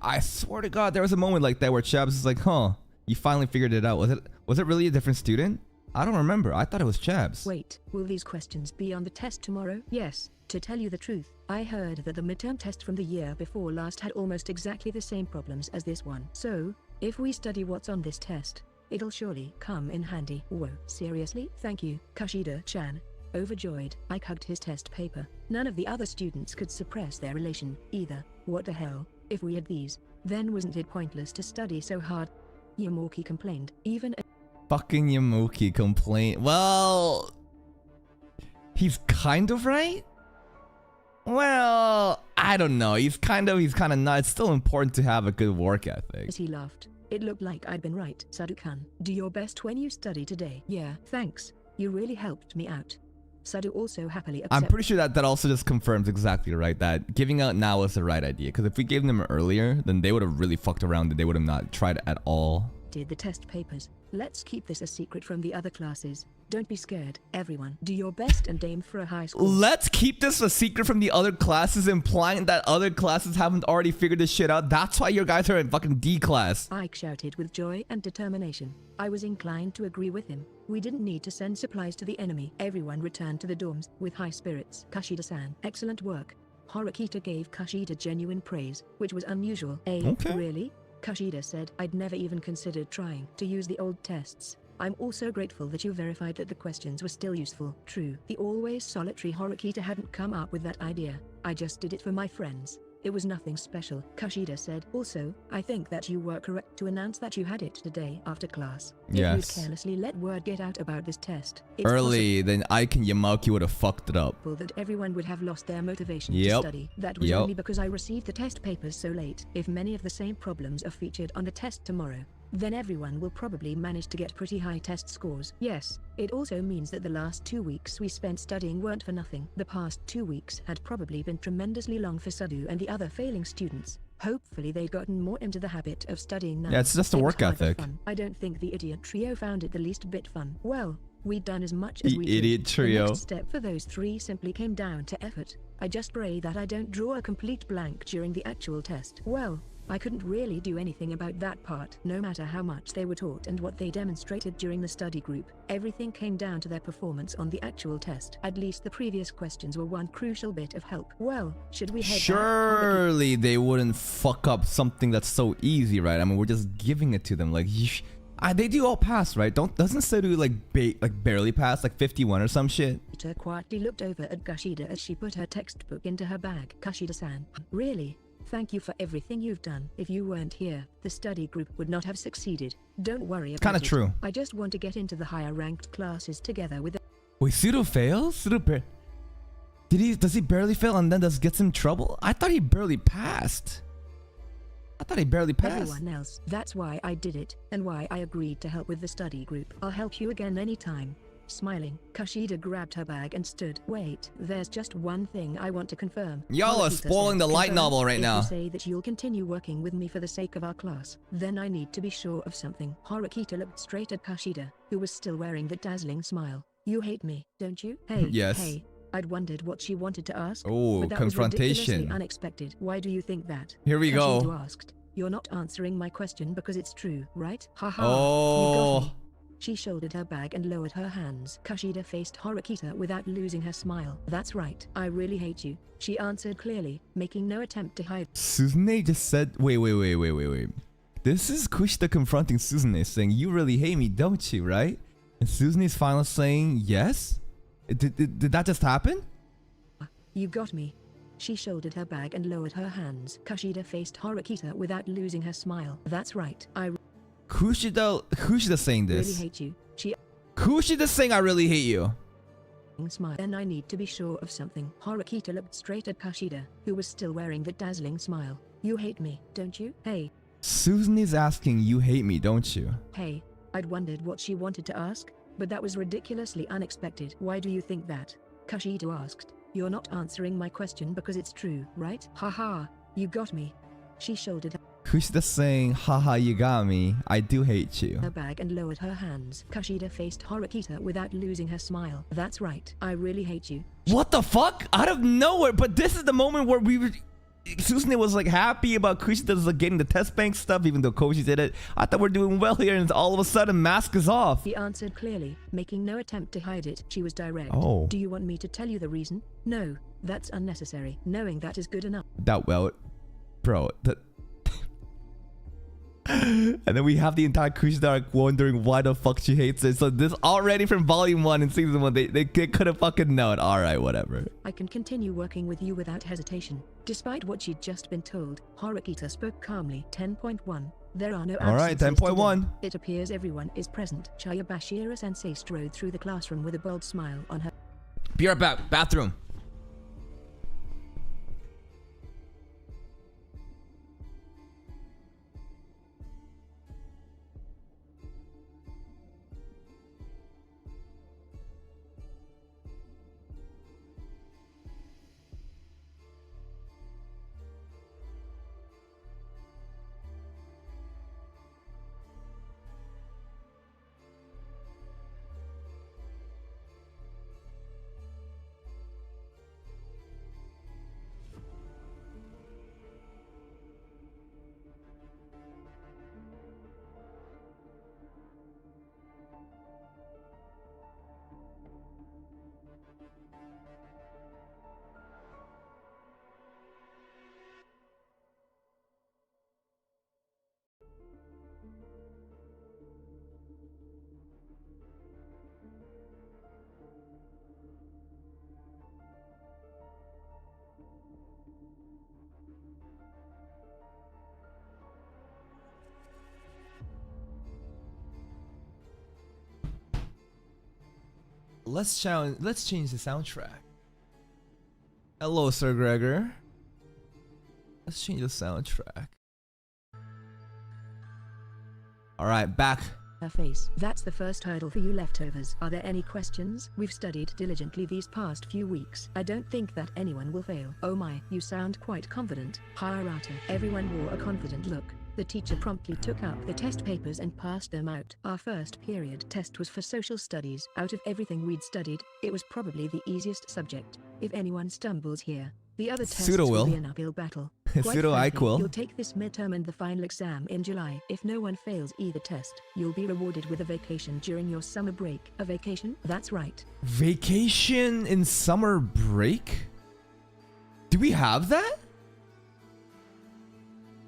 I swear to God, there was a moment like that where Chabs is like, huh, you finally figured it out. Was it really a different student? I don't remember. I thought it was Chabs. Wait, will these questions be on the test tomorrow? Yes, to tell you the truth, I heard that the midterm test from the year before last had almost exactly the same problems as this one. So, if we study what's on this test, it'll surely come in handy. Whoa, seriously? Thank you, Kashida-chan. Overjoyed, I hugged his test paper. None of the other students could suppress their elation, either. What the hell? If we had these, then wasn't it pointless to study so hard? Yamuki complained. Even Fucking Yamuki complain. Well, he's kind of right. Well, I don't know. He's kind of not. It's still important to have a good work ethic. As he laughed, it looked like I'd been right. Sadu-kun, do your best when you study today. Yeah, thanks. You really helped me out. Sadu also happily accepted. I'm pretty sure that also just confirms exactly right that giving out now was the right idea. Because if we gave them earlier, then they would have really fucked around and they would have not tried at all. Did the test papers. Let's keep this a secret from the other classes. Don't be scared, everyone. Do your best and aim for a high score. Let's keep this a secret from the other classes, implying that other classes haven't already figured this shit out. That's why your guys are in fucking D class. Ike shouted with joy and determination. I was inclined to agree with him. We didn't need to send supplies to the enemy. Everyone returned to the dorms with high spirits. Kushida-san, excellent work. Horikita gave Kushida genuine praise, which was unusual. Okay. Really? Kushida said, I'd never even considered trying to use the old tests. I'm also grateful that you verified that the questions were still useful. True, the always solitary Horikita hadn't come up with that idea. I just did it for my friends. It was nothing special, Kushida said. Also, I think that you were correct to announce that you had it today after class. Yes. If you'd carelessly let word get out about this test, it's Early, then Ike and Yamauki would have fucked it up. possible that everyone would have lost their motivation Yep. to study. That was Yep. only because I received the test papers so late. If many of the same problems are featured on the test tomorrow, then everyone will probably manage to get pretty high test scores. Yes, it also means that the last 2 weeks we spent studying weren't for nothing. The past 2 weeks had probably been tremendously long for Sadu and the other failing students. Hopefully they'd gotten more into the habit of studying now. Yeah, it's just a It was work hard for ethic. fun. I don't think the idiot trio found it the least bit fun. Well, we'd done as much as The we could. idiot trio. The next step for those three simply came down to effort. I just pray that I don't draw a complete blank during the actual test. Well, I couldn't really do anything about that part. No matter how much they were taught and what they demonstrated during the study group, everything came down to their performance on the actual test. At least the previous questions were one crucial bit of help. Well, should we head back? Surely they wouldn't fuck up something that's so easy, right? I mean, we're just giving it to them. Like, they do all pass, right? Doesn't Sadu like barely pass, like 51 or some shit? Kushida quietly looked over at Kushida as she put her textbook into her bag. Kushida-san, really? Thank you for everything you've done. If you weren't here, the study group would not have succeeded. Don't worry about it. Kinda true. I just want to get into the higher ranked classes together with Wait, Pseudo fails? Does he barely fail and then just gets in trouble? I thought he barely passed. everyone else. That's why I did it, and why I agreed to help with the study group. I'll help you again anytime. Smiling, Kushida grabbed her bag and stood. Wait, there's just one thing I want to confirm. Y'all are Horikita spoiling said, the light "Confirm? novel right If now." you say that you'll continue working with me for the sake of our class, then I need to be sure of something. Horikita looked straight at Kushida, who was still wearing that dazzling smile. You hate me, don't you? Hey, Yes. hey. I'd wondered what she wanted to ask. Oh, but that was confrontation. ridiculously unexpected. Why do you think that? Here we go. Kushida asked. You're not answering my question because it's true, right? Haha. Oh. You got me. She shouldered her bag and lowered her hands. Kushida faced Horikita without losing her smile. That's right. I really hate you. She answered clearly, making no attempt to hide. Suzune just said, wait. This is Kushida confronting Suzune, saying, you really hate me, don't you, right? And Suzune's finally saying, yes? Did that just happen? You got me. She shouldered her bag and lowered her hands. Kushida faced Horikita without losing her smile. That's right. I Kushida saying really this. hate you. She Kushida saying, I really hate you. smile. Then I need to be sure of something. Horikita looked straight at Kushida, who was still wearing that dazzling smile. You hate me, don't you? Hey, Suzune's asking, you hate me, don't you? hey. I'd wondered what she wanted to ask, but that was ridiculously unexpected. Why do you think that? Kushida asked. You're not answering my question because it's true, right? Haha, you got me. She shouldered Kushida saying, haha, you got me. I do hate you. her bag and lowered her hands. Kushida faced Horikita without losing her smile. That's right. I really hate you. What the fuck? Out of nowhere. But this is the moment where Suzune was like happy about Kushida's like getting the test bank stuff, even though Koshi did it. I thought we're doing well here, and all of a sudden, mask is off. He answered clearly, making no attempt to hide it. She was direct. Oh. Do you want me to tell you the reason? No, that's unnecessary. Knowing that is good enough. That well, bro. And then we have the entire Kushida arc wondering why the fuck she hates it. So this already from volume 1 in season 1, they could have fucking known. Alright, whatever. I can continue working with you without hesitation. Despite what she'd just been told, Horikita spoke calmly. 10.1. There are no All right, absences 10.1. today. It appears everyone is present. Chayabashira Sensei strode through the classroom with a bold smile on her. Be right back. Bathroom. Let's change the soundtrack. Hello, Sir Gregor. Let's change the soundtrack. All right, back. Her face. That's the first hurdle for you leftovers. Are there any questions? We've studied diligently these past few weeks. I don't think that anyone will fail. Oh my, you sound quite confident. Harata. Everyone wore a confident look. The teacher promptly took up the test papers and passed them out. Our first period test was for social studies. Out of everything we'd studied, it was probably the easiest subject. If anyone stumbles here, the other tests will be an uphill battle. Pseudo You'll take this midterm and the final exam in July. If no one fails either test, you'll be rewarded with a vacation during your summer break. A vacation? That's right. Vacation in summer break? Do we have that?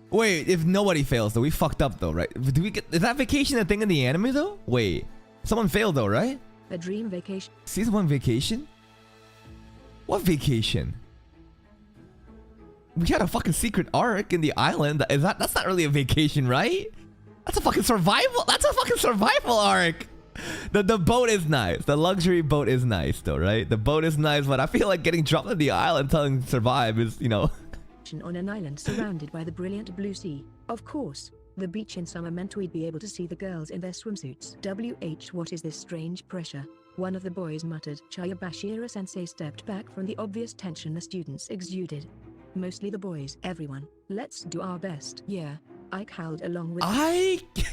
Wait, if nobody fails though, we fucked up though, right? Do we get, is that vacation a thing in the anime though? Wait, someone failed though, right? A dream vacation. Season 1 vacation? What vacation? We had a fucking secret arc in the island. That's not really a vacation, right? That's a fucking survival. That's a fucking survival arc. The boat is nice. The luxury boat is nice though, right? The boat is nice, but I feel like getting dropped on the island telling to survive is, you know. On an island surrounded by the brilliant blue sea. Of course, the beach in summer meant we'd be able to see the girls in their swimsuits. What is this strange pressure? One of the boys muttered. Chayabashira Sensei stepped back from the obvious tension the students exuded. Mostly the boys. Everyone, let's do our best. Yeah, Ike howled along with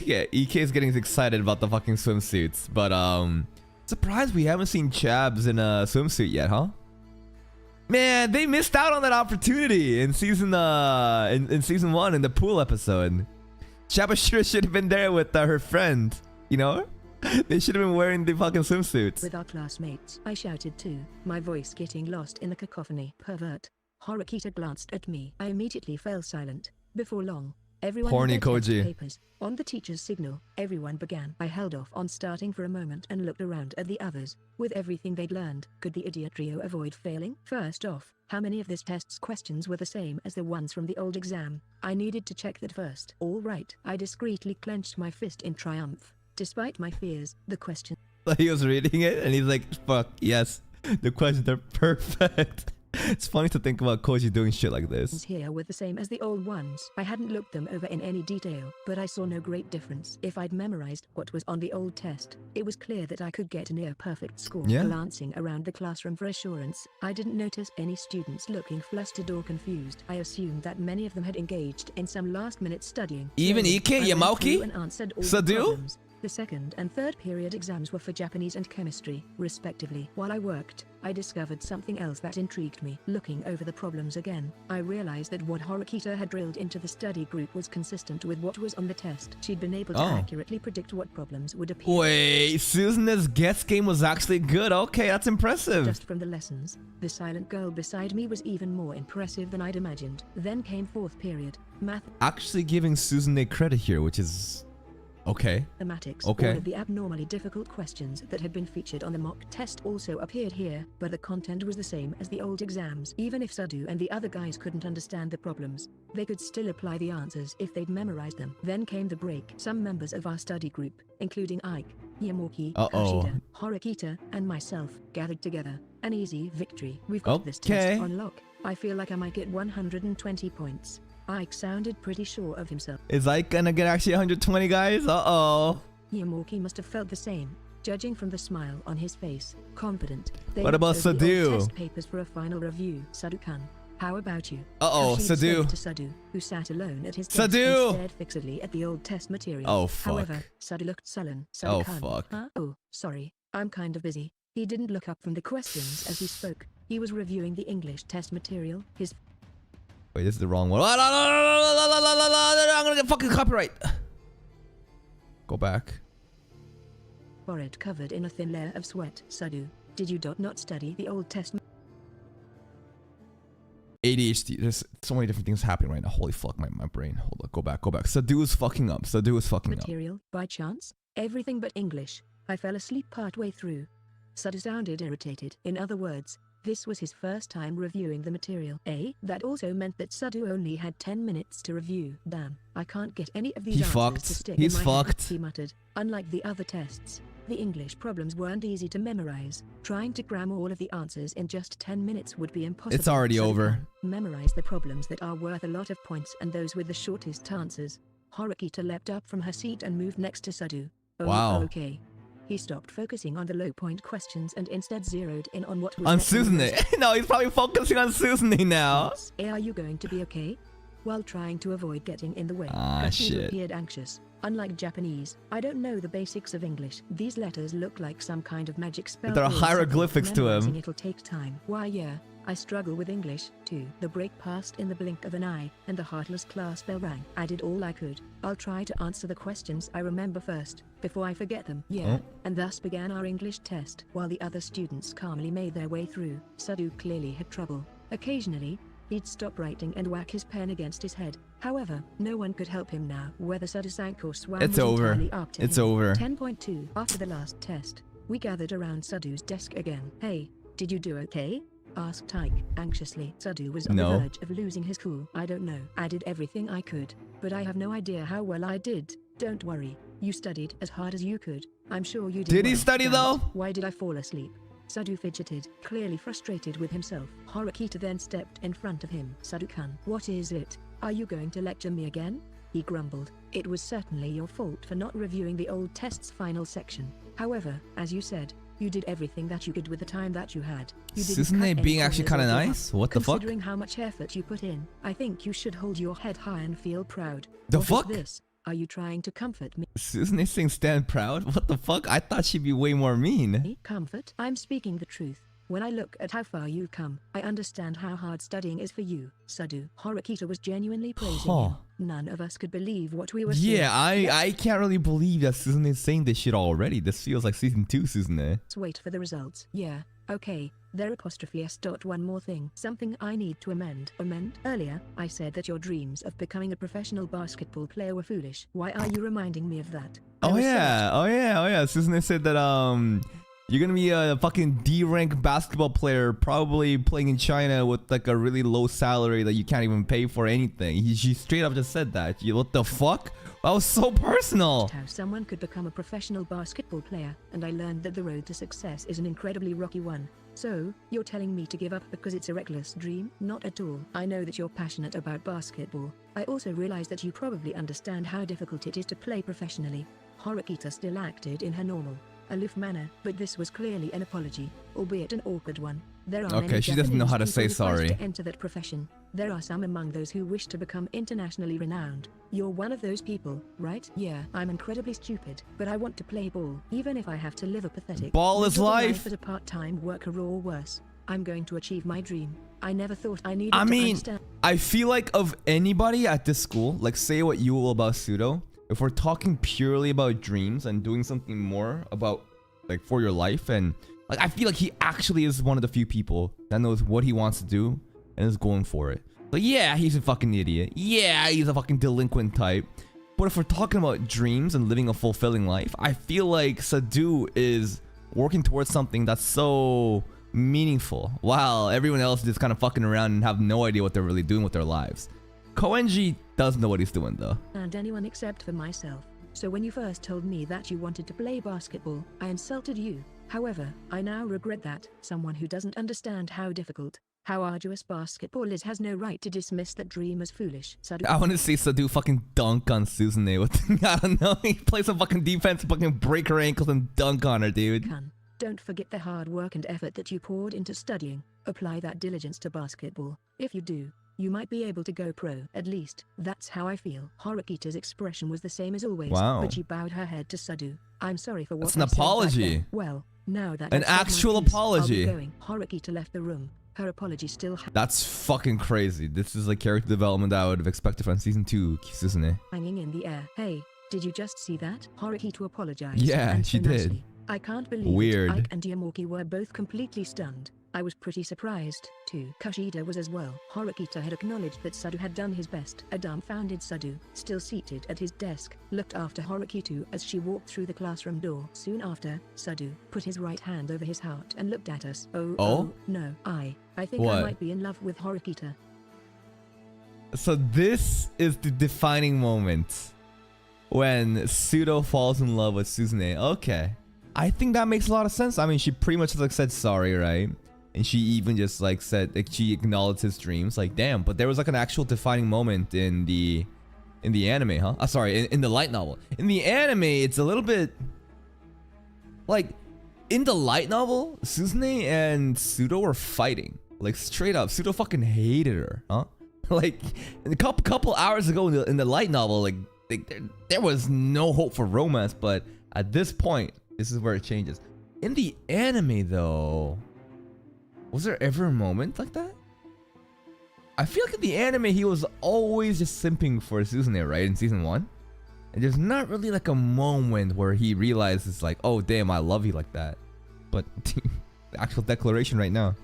yeah, EK is getting excited about the fucking swimsuits, but surprised we haven't seen Chabs in a swimsuit yet, huh? Man, they missed out on that opportunity in season in season 1 in the pool episode. Shabashira should have been there with her friend, you know? They should have been wearing the fucking swimsuits. With our classmates, I shouted too, my voice getting lost in the cacophony. Pervert. Horikita glanced at me. I immediately fell silent. Before long, everyone Horny had their test Koji. papers. On the teacher's signal, everyone began. I held off on starting for a moment and looked around at the others. With everything they'd learned, could the idiot trio avoid failing? First off, how many of this test's questions were the same as the ones from the old exam? I needed to check that first. All right. I discreetly clenched my fist in triumph. Despite my fears, the question. He was reading it and he's like, fuck, yes. The questions are perfect. It's funny to think about Koji doing shit like this. Here were the same as the old ones. I hadn't looked them over in any detail, but I saw no great difference. If I'd memorized what was on the old test, it was clear that I could get a near perfect score. Yeah. Glancing around the classroom for assurance, I didn't notice any students looking flustered or confused. I assumed that many of them had engaged in some last-minute studying. Even Slowly, Ike, I went Yamauki, through and answered all the Sadu? problems. The second and third period exams were for Japanese and chemistry, respectively. While I worked, I discovered something else that intrigued me. Looking over the problems again, I realized that what Horikita had drilled into the study group was consistent with what was on the test. She'd been able to accurately predict what problems would appear. Wait, Susan's guess game was actually good. Okay, that's impressive. Just from the lessons. The silent girl beside me was even more impressive than I'd imagined. Then came fourth period, math. Actually giving Susan a credit here, which is Okay. Mathematics. Okay. All of the abnormally difficult questions that had been featured on the mock test also appeared here, but the content was the same as the old exams. Even if Sadu and the other guys couldn't understand the problems, they could still apply the answers if they'd memorized them. Then came the break. Some members of our study group, including Ike, Yamoki, Kashida, Horikita, and myself, gathered together. An easy victory. We've got this test on lock. I feel like I might get 120 points. Ike sounded pretty sure of himself. Is Ike gonna get actually 120, guys? Uh-oh. Yamoki must have felt the same, judging from the smile on his face. Confident. They What about looked over the Sadu? old test papers for a final review. Sadu-kun, how about you? Uh-oh, Kashida Sadu. spoke to Sadu, who sat alone at his desk Sadu! and stared fixedly at the old test material. Oh, fuck. However, Sadu looked sullen. Oh, Sadu-kun, fuck. huh? Oh, sorry, I'm kind of busy. He didn't look up from the questions as he spoke. He was reviewing the English test material. His Wait, this is the wrong one. I'm gonna get fucking copyright. Go back. forehead covered in a thin layer of sweat. Sadu, did you not study the old test ADHD. There's so many different things happening right now. Holy fuck, my brain. Hold up, go back. Sadu is fucking up. Sadu is fucking up. material, by chance? Everything but English. I fell asleep partway through. Sadu sounded irritated. In other words, this was his first time reviewing the material. That also meant that Sadu only had 10 minutes to review. Damn, I can't get any of these He answers fucked. to stick He's in my head, fucked. he muttered. Unlike the other tests, the English problems weren't easy to memorize. Trying to cram all of the answers in just 10 minutes would be impossible. It's already Sadu over. can memorize the problems that are worth a lot of points and those with the shortest answers. Horikita leapt up from her seat and moved next to Sadu. Oh, Wow. okay. He stopped focusing on the low-point questions and instead zeroed in on what was On next on the Susanne. list. No, he's probably focusing on Susanne now. Are you going to be okay? While trying to avoid getting in the way, Ah, Kashida shit. appeared anxious. Unlike Japanese, I don't know the basics of English. These letters look like some kind of magic spell. There are or something. hieroglyphics to Memorizing him. It'll take time. Why, yeah. I struggle with English, too. The break passed in the blink of an eye, and the heartless class bell rang. I did all I could. I'll try to answer the questions I remember first, before I forget them. Yeah. Oh. And thus began our English test. While the other students calmly made their way through, Sadu clearly had trouble. Occasionally, he'd stop writing and whack his pen against his head. However, no one could help him now. Whether Sadu sank or swam It's was over. entirely up to It's him. over. 10.2. After the last test, we gathered around Sadu's desk again. Hey, did you do okay? Asked Ike, anxiously. Sadu was on No. the verge of losing his cool. I don't know. I did everything I could, but I have no idea how well I did. Don't worry. You studied as hard as you could. I'm sure you did. Did he well. study, Damn though? it. Why did I fall asleep? Sadu fidgeted, clearly frustrated with himself. Horikita then stepped in front of him. Sadu-kun, what is it? Are you going to lecture me again? He grumbled. It was certainly your fault for not reviewing the old test's final section. However, as you said, you did everything that you could with the time that you had. You didn't Susanne cut any being actually corners kinda or give nice? up. What the fuck? Considering how much effort you put in, I think you should hold your head high and feel proud. The What is fuck? this? Are you trying to comfort me? Susanne saying stand proud? What the fuck? I thought she'd be way more mean. Comfort? I'm speaking the truth. When I look at how far you've come, I understand how hard studying is for you. Sadu. Horikita was genuinely praising Huh. him. None of us could believe what we were seeing. Yeah, I can't really believe that Susanne is saying this shit already. This feels like season 2 Susanne. Let's wait for the results. Yeah, okay. There apostrophe S. One more thing. Something I need to amend. Earlier, I said that your dreams of becoming a professional basketball player were foolish. Why are you reminding me of that? I Oh was yeah. Susanne said that you're gonna be a fucking D-rank basketball player, probably playing in China with like a really low salary that you can't even pay for anything. She straight up just said that. What the fuck? That was so personal. how someone could become a professional basketball player, and I learned that the road to success is an incredibly rocky one. So, you're telling me to give up because it's a reckless dream? Not at all. I know that you're passionate about basketball. I also realize that you probably understand how difficult it is to play professionally. Horikita still acted in her normal, aloof manner, but this was clearly an apology, albeit an awkward one. There are Okay, many she doesn't know how to Japanese say people who rise sorry. to enter that profession. There are some among those who wish to become internationally renowned. You're one of those people, right? Yeah, I'm incredibly stupid, but I want to play ball, even if I have to live a pathetic, Ball is miserable life. as a part-time worker or worse. I'm going to achieve my dream. I never thought I needed I to mean, understand. I feel like of anybody at this school, like say what you will about Pseudo, if we're talking purely about dreams and doing something more about like for your life, and like I feel like he actually is one of the few people that knows what he wants to do and is going for it. Like yeah, he's a fucking idiot. Yeah, he's a fucking delinquent type. But if we're talking about dreams and living a fulfilling life, I feel like Sadu is working towards something that's so meaningful, while everyone else is just kind of fucking around and have no idea what they're really doing with their lives. Koenji does know what he's doing though. And anyone except for myself. So when you first told me that you wanted to play basketball, I insulted you. However, I now regret that. Someone who doesn't understand how difficult, how arduous basketball is has no right to dismiss that dream as foolish. Sadu, I want to see Sadu fucking dunk on Suzune with, I don't know, he plays some fucking defense, fucking break her ankles and dunk on her, dude. don't forget the hard work and effort that you poured into studying. Apply that diligence to basketball. If you do, you might be able to go pro. At least, that's how I feel. Horikita's expression was the same as always, Wow. but she bowed her head to Sadu. I'm sorry for what That's an I said back apology. then. Well, now that An I've said my actual piece, apology. I'll be going. Horikita left the room. Her apology still That's fucking crazy. This is like character development that I would have expected from season 2, Suzune. hanging in the air. Hey, did you just see that? Horikita apologized. Yeah, and she so did. nicely. I can't believe Weird. it. Ike and Yamoki were both completely stunned. I was pretty surprised, too. Kushida was as well. Horikita had acknowledged that Sadu had done his best. A dumbfounded Sadu, still seated at his desk, looked after Horikita as she walked through the classroom door. Soon after, Sadu put his right hand over his heart and looked at us. Oh, no. I think What? I might be in love with Horikita. So this is the defining moment when Pseudo falls in love with Suzune. Okay. I think that makes a lot of sense. I mean, she pretty much like said sorry, right? And she even just like said, like, she acknowledged his dreams. Like, damn. But there was like an actual defining moment in the anime, huh? Sorry, in the light novel. In the anime, it's a little bit like, in the light novel, Suzune and Pseudo were fighting. Like, straight up, Pseudo fucking hated her, huh? Like, a couple hours ago in the light novel, like there was no hope for romance. But at this point, this is where it changes. In the anime, though, was there ever a moment like that? I feel like in the anime, he was always just simping for Suzune, right? In season 1, and there's not really like a moment where he realizes like, oh damn, I love you like that. But the actual declaration right now.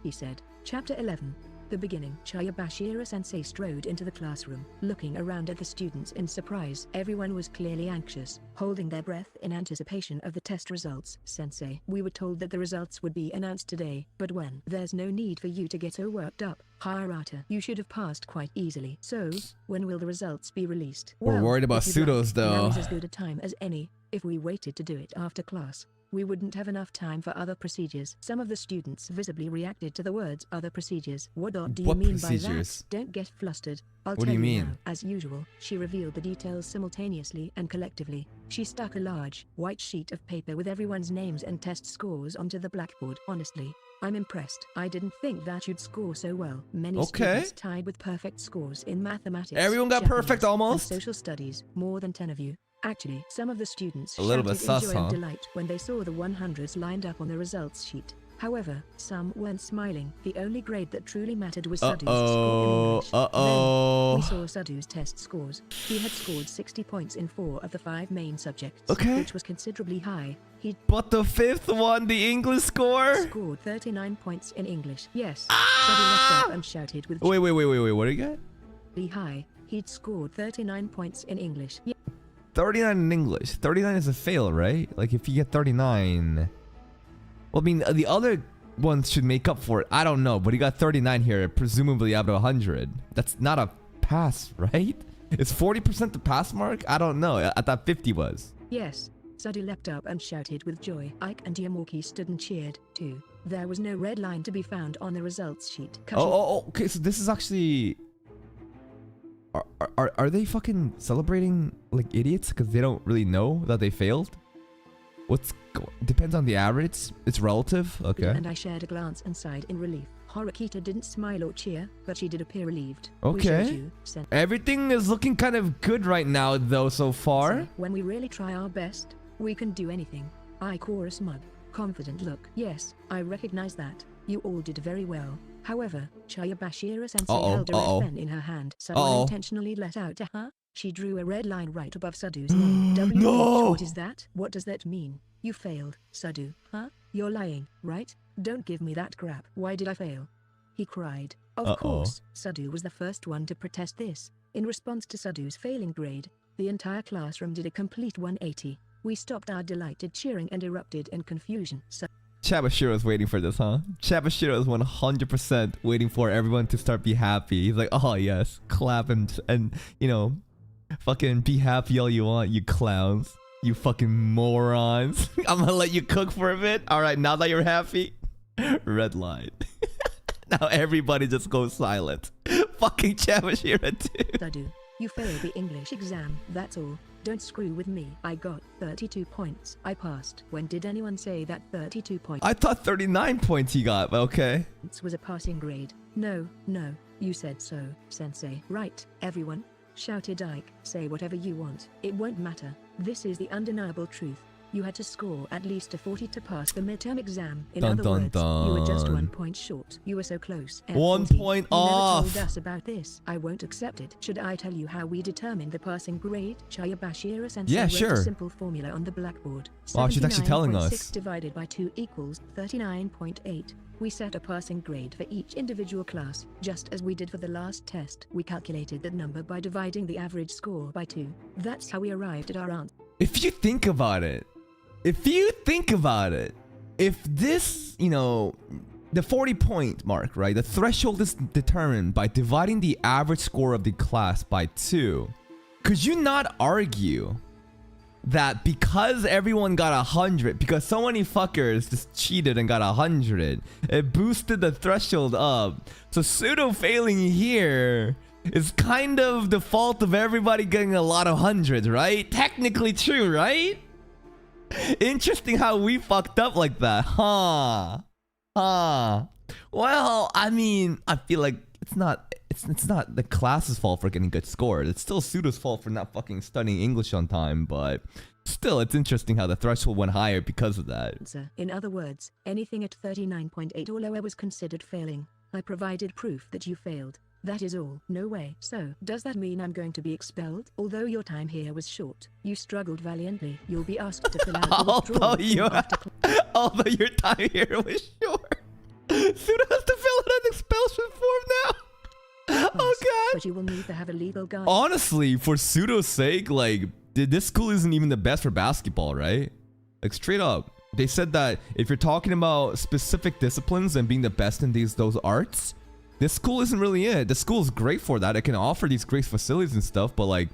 He said. Chapter 11. The beginning. Chayabashira-sensei strode into the classroom, looking around at the students in surprise. Everyone was clearly anxious, holding their breath in anticipation of the test results. Sensei, we were told that the results would be announced today, but when? There's no need for you to get so worked up. Hirata, you should have passed quite easily. So, when will the results be released? We're worried about if you'd like, pseudos, though. Now is as good a time as any. If we waited to do it after class, we wouldn't have enough time for other procedures. Some of the students visibly reacted to the words other procedures. What do you What mean procedures? by that? Don't get flustered. I'll What tell do you mean? now. As usual, she revealed the details simultaneously and collectively. She stuck a large, white sheet of paper with everyone's names and test scores onto the blackboard. Honestly, I'm impressed. I didn't think that you'd score so well. Many students tied with perfect scores in mathematics. Everyone got Japanese, perfect almost? and social studies. More than 10 of you. Actually, some of the students A little bit shouted in sus, joy and huh? delight when they saw the 100s lined up on the results sheet. However, some weren't smiling. The only grade that truly mattered was Sadu's score in English. Then, we saw Sadu's test scores. He had scored 60 points in 4 of the 5 main subjects, Okay. which was considerably high. He But the 5th one, the English score? scored 39 points in English. Yes. Sadu leapt up and shouted with Wait, what do you get? joy high. He'd scored 39 points in English. 39 in English. 39 is a fail, right? Like, if you get 39... Well, I mean, the other ones should make up for it. I don't know, but he got 39 here, presumably out of 100. That's not a pass, right? Is 40% the pass mark? I don't know. I thought 50 was. Yes. Sadu leapt up and shouted with joy. Ike and Yamoki stood and cheered, too. There was no red line to be found on the results sheet. Okay, so this is actually... Are they fucking celebrating like idiots because they don't really know that they failed? Depends on the average. It's relative. Okay. And I shared a glance and sighed in relief. Horikita didn't smile or cheer, but she did appear relieved. Okay. We showed you, Everything is looking kind of good right now, though, so far. when we really try our best, we can do anything. Ike wore a smug, confident look. Yes, I recognize that. You all did very well. However, Chayabashira-sensei held a red pen in her hand. Sadu unintentionally let out a huh? She drew a red line right above Sadu's name. No! What is that? What does that mean? You failed, Sadu, huh? You're lying, right? Don't give me that crap. Why did I fail? He cried. Of course, Sadu was the first one to protest this. In response to Sadu's failing grade, The entire classroom did a complete 180. We stopped our delighted cheering and erupted in confusion. Chabashiro was waiting for this, huh? Chabashiro is 100% waiting for everyone to start be happy. He's like, oh yes, clap and you know, fucking be happy all you want, you clowns. You fucking morons. I'm gonna let you cook for a bit. Alright, now that you're happy, red light. Now everybody just goes silent. Fucking Chabashiro too. Sadu, you failed the English exam, that's all. Don't screw with me. I got 32 points. I passed. When did anyone say that 32 points I thought 39 points he got, but okay. was a passing grade? No, you said so, sensei. Right, everyone? Shouted Ike. Say whatever you want. It won't matter. This is the undeniable truth. You had to score at least a 40 to pass the midterm exam. In Dun, other dun, words, you were just 1 dun. point short. You were so close. 1 F40. point You off. never told us about this. I won't accept it. Should I tell you how we determined the passing grade? Chayabashira sensei Yeah, wrote sure. a simple formula on the blackboard. Wow, she's actually telling 79.6 us. divided by 2 equals 39.8. We set a passing grade for each individual class, just as we did for the last test. We calculated that number by dividing the average score by 2. That's how we arrived at our answer. If you think about it, if this, you know, the 40 point mark, right? The threshold is determined by dividing the average score of the class by 2. Could you not argue that because everyone got 100, because so many fuckers just cheated and got 100, it boosted the threshold up? So pseudo failing here is kind of the fault of everybody getting a lot of hundreds, right? Technically true, right? Interesting how we fucked up like that, huh? Well, I mean, I feel like it's not the class's fault for getting good scores. It's still Pseudo's fault for not fucking studying English on time, but still, it's interesting how the threshold went higher because of that. In other words, anything at 39.8 or lower was considered failing. I provided proof that you failed. That is all. No way. So, does that mean I'm going to be expelled? Although your time here was short, you struggled valiantly. You'll be asked to fill out the withdrawal form after Although your time here was short, Pseudo has to fill out an expulsion form now. Oh god. But you will need to have a legal guide. Honestly, for Pseudo's sake, like, this school isn't even the best for basketball, right? Like, straight up. They said that if you're talking about specific disciplines and being the best in those arts, this school isn't really it. The school is great for that. It can offer these great facilities and stuff, but like,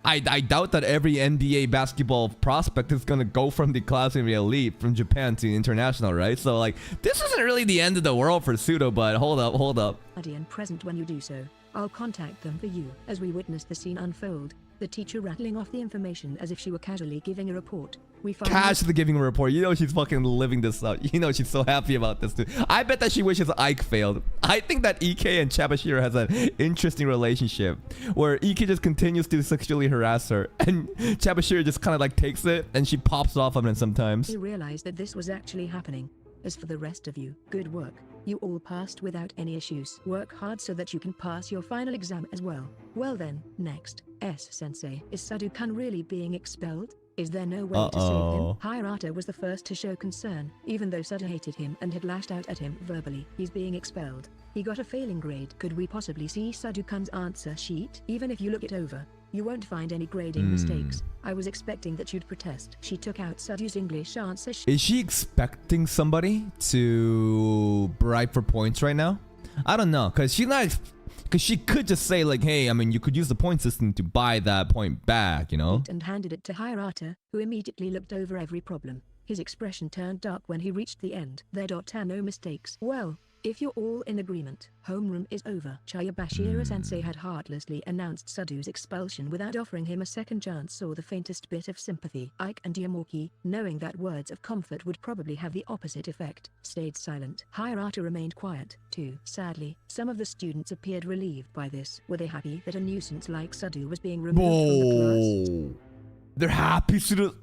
I doubt that every NBA basketball prospect is gonna go from the class of the elite from Japan to international, right? So like, this isn't really the end of the world for Pseudo, but hold up. And present when you do so. I'll contact them for you. As we witnessed the scene unfold, the teacher rattling off the information as if she were casually giving a report. We found Casually giving a report. You know she's fucking living this up. You know she's so happy about this too. I bet that she wishes Ike failed. I think that EK and Chabashiro has an interesting relationship where EK just continues to sexually harass her and Chabashiro just kind of like takes it and she pops off on it sometimes. We realized that this was actually happening. As for the rest of you, good work. You all passed without any issues. Work hard so that you can pass your final exam as well. Well then, next. Sensei, is Sadu-kun really being expelled? Is there no way to save him? Hirata was the first to show concern, even though Sadu hated him and had lashed out at him verbally. He's being expelled. He got a failing grade. Could we possibly see Sadu-kun's answer sheet? Even if you look it over, you won't find any grading mistakes. I was expecting that you'd protest. She took out Sadu's English answer sheet. Is she expecting somebody to bribe for points right now? I don't know, because she could just say like, hey, I mean, you could use the point system to buy that point back, you know? And handed it to Hirata, who immediately looked over every problem. His expression turned dark when he reached the end. There are no mistakes. Well, if you're all in agreement, homeroom is over. Chayabashiro-sensei had heartlessly announced Sadu's expulsion without offering him a second chance or the faintest bit of sympathy. Ike and Yamoki, knowing that words of comfort would probably have the opposite effect, stayed silent. Hirata remained quiet, too. Sadly, some of the students appeared relieved by this. Were they happy that a nuisance like Sadu was being removed from the class? They're happy Pseudo.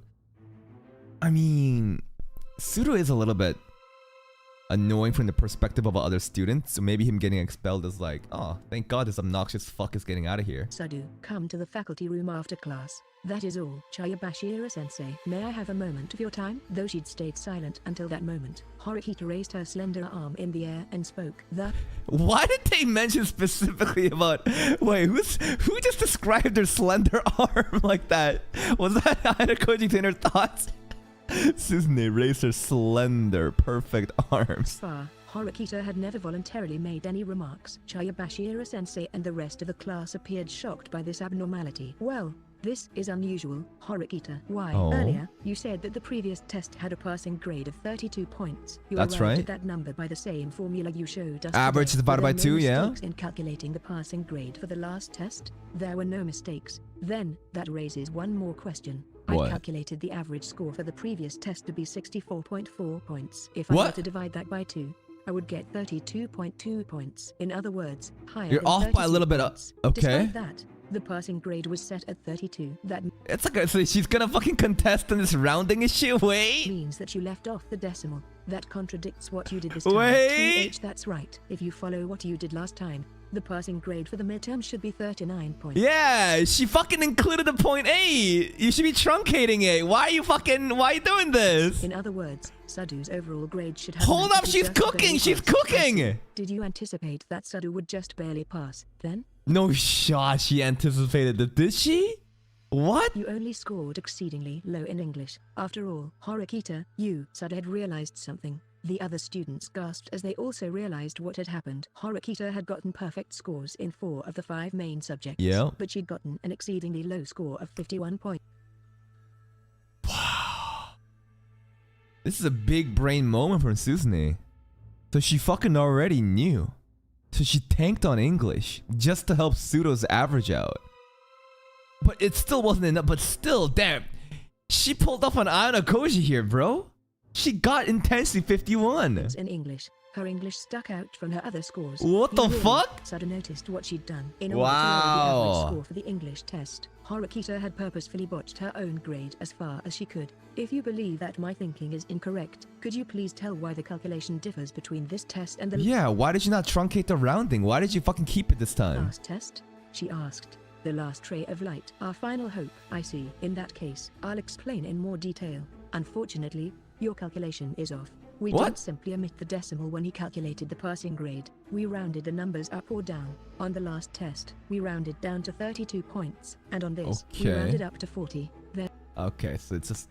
I mean, Pseudo is a little bit annoying from the perspective of other students. So maybe him getting expelled is like, oh, thank God this obnoxious fuck is getting out of here. Sadu, come to the faculty room after class. That is all. Chayabashira-sensei, may I have a moment of your time? Though she'd stayed silent until that moment, Horikita raised her slender arm in the air and spoke. Why did they mention specifically about... Wait, who just described their slender arm like that? Was that Ayanokoji's inner thoughts? Suzune raised her slender, perfect arms. Far, Horikita had never voluntarily made any remarks. Chayabashira-sensei and the rest of the class appeared shocked by this abnormality. Well, this is unusual, Horikita. Why? Oh. Earlier, you said that the previous test had a passing grade of 32 points. You That's arrived right. at that number by the same formula you showed us. Average today. divided Were by there no 2, yeah? mistakes in calculating the passing grade for the last test? There were no mistakes. Then, that raises one more question. What? I calculated the average score for the previous test to be 64.4 points. If I What? were to divide that by 2, I would get 32.2 points. In other words, higher You're than off by a 32 little bit, points. okay. Despite that, the passing grade was set at 32. That It's like so she's gonna fucking contest in this rounding issue. Wait. means that you left off the decimal. That contradicts what you did this time. Wait. That's right. If you follow what you did last time, the passing grade for the midterm should be 39 points. Yeah, she fucking included the point 8. You should be truncating it. Why are you doing this? In other words, Sadu's overall grade should have... Hold meant up, to she's just barely cooking. She's pass. I see. cooking. Did you anticipate that Sadu would just barely pass, then? No shot she anticipated that, did she? What? You only scored exceedingly low in English. After all, Horikita, you, Sadu had realized something. The other students gasped as they also realized what had happened. Horikita had gotten perfect scores in 4 of the 5 main subjects. Yeah. But she'd gotten an exceedingly low score of 51 points. This is a big brain moment from Suzune. So she fucking already knew. So she tanked on English just to help Pseudo's average out. But it still wasn't enough. But still, damn. She pulled off on Ayanokoji here, bro. She got intensely 51. In English, her English stuck out from her other scores. What the Really, fuck? Sadu noticed what she'd done. In order to Wow. lower the average score for the English test, Horikita had purposefully botched her own grade as far as she could. If you believe that my thinking is incorrect, could you please tell why the calculation differs between this test and the Yeah, why did you not truncate the rounding? Why did you fucking keep it this time? last test? She asked. The last ray of light. Our final hope, I see. In that case, I'll explain in more detail. Unfortunately, your calculation is off. We What? didn't simply omit the decimal when he calculated the passing grade. We rounded the numbers up or down. On the last test, we rounded down to 32 points. And on this, we Okay. rounded up to 40. There Okay, so it's just...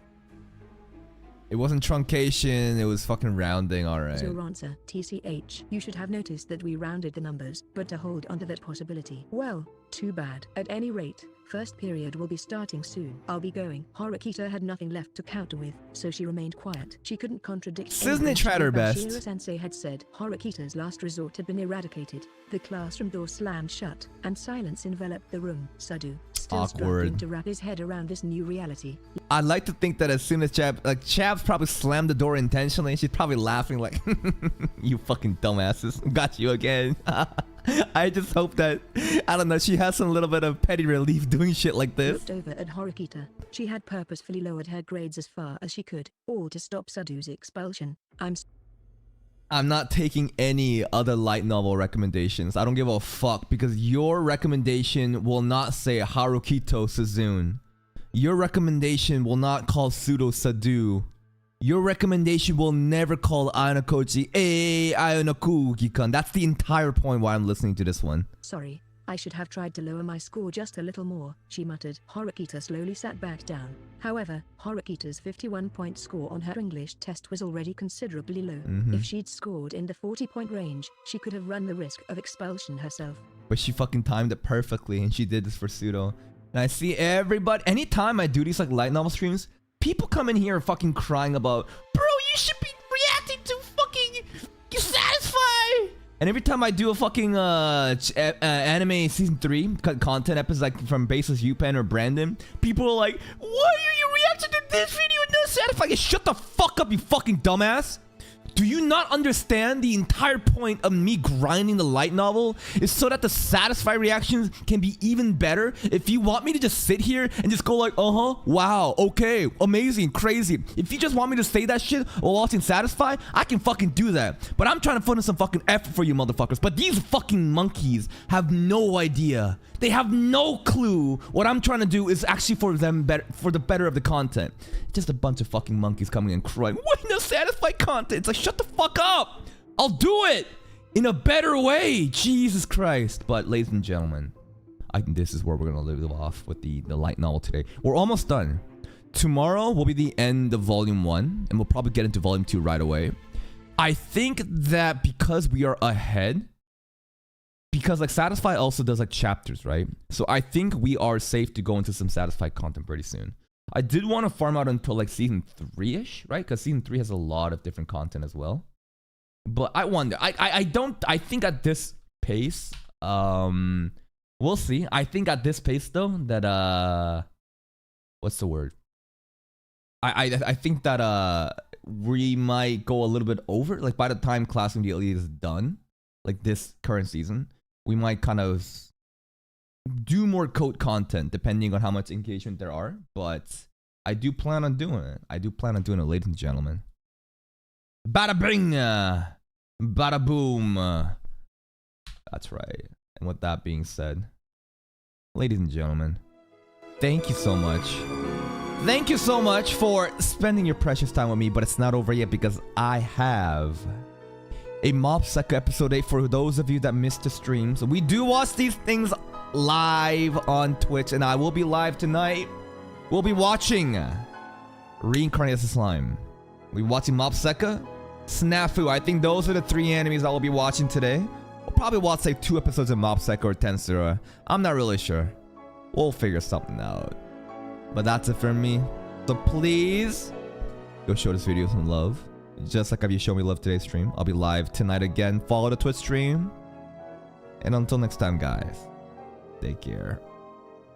It wasn't truncation, it was fucking rounding, alright. your answer, TCH. You should have noticed that we rounded the numbers, but to hold onto that possibility, well, too bad. At any rate, first period will be starting soon. I'll be going. Horikita had nothing left to counter with, so she remained quiet. She couldn't contradict Suzune anything tried her best. Shira-sensei had said. Horikita's last resort had been eradicated. The classroom door slammed shut, and silence enveloped the room. Sadu, still Awkward. struggling to wrap his head around this new reality. I'd like to think that as soon as Chab's probably slammed the door intentionally, she's probably laughing like, you fucking dumbasses, got you again. I just hope that, I don't know, she has some little bit of petty relief doing shit like this. Looked over at Horikita. She had purposefully lowered her grades as far as she could, all to stop Sadu's expulsion. I'm not taking any other light novel recommendations. I don't give a fuck because your recommendation will not say Harukito Suzune. Your recommendation will not call Pseudo Sadu. Your recommendation will never call Ayanokoji Ayanokoji-kun. That's the entire point why I'm listening to this one. Sorry, I should have tried to lower my score just a little more, she muttered. Horikita slowly sat back down. However, Horikita's 51-point score on her English test was already considerably low. If she'd scored in the 40-point range, she could have run the risk of expulsion herself. But she fucking timed it perfectly and she did this for Pseudo. And I see everybody, anytime I do these like light novel streams, people come in here fucking crying about, bro, you should be reacting to fucking Satisfy. And every time I do a fucking anime season 3 content episode like from Baseless UPenn or Brandon, people are like, why are you reacting to this video and not Satisfy? Shut the fuck up, you fucking dumbass. Do you not understand the entire point of me grinding the light novel is so that the Satisfy reactions can be even better? If you want me to just sit here and just go like, wow, okay, amazing, crazy. If you just want me to say that shit while watching Satisfy, I can fucking do that. But I'm trying to put in some fucking effort for you motherfuckers. But these fucking monkeys have no idea. They have no clue what I'm trying to do is actually for them better, for the better of the content. Just a bunch of fucking monkeys coming and crying, "Why no Satisfy content?" It's like, shut the fuck up. I'll do it in a better way. Jesus Christ. But ladies and gentlemen, I think this is where we're gonna live off with the light novel today. We're almost done. Tomorrow will be the end of volume 1, and we'll probably get into volume 2 right away. I think that because we are ahead, because like Satisfy also does like chapters, right? So I think we are safe to go into some Satisfy content pretty soon. I did want to farm out until like season 3-ish, right? Because season 3 has a lot of different content as well. But I wonder, I think at this pace, we'll see. I think at this pace though, that what's the word? I think that we might go a little bit over. Like by the time Classroom DLE is done, like this current season, we might kind of do more code content depending on how much engagement there are. But I do plan on doing it. I do plan on doing it, ladies and gentlemen. Bada bing, bada boom. That's right. And with that being said, ladies and gentlemen, thank you so much. Thank you so much for spending your precious time with me, but it's not over yet because I have a Mob Psycho episode 8 for those of you that missed the streams. We do watch these things live on Twitch, and I will be live tonight. We'll be watching Reincarnate as a Slime. We'll be watching Mob Psycho, Snafu. I think those are the 3 enemies I will be watching today. We'll probably watch like 2 episodes of Mob Psycho or Tensura. I'm not really sure. We'll figure something out. But that's it for me. So please go show this video some love. Just like how you show me love today's stream. I'll be live tonight again. Follow the Twitch stream. And until next time, guys, take care.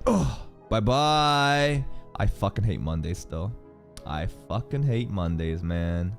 Oh, bye-bye. I fucking hate Mondays still. I fucking hate Mondays, man.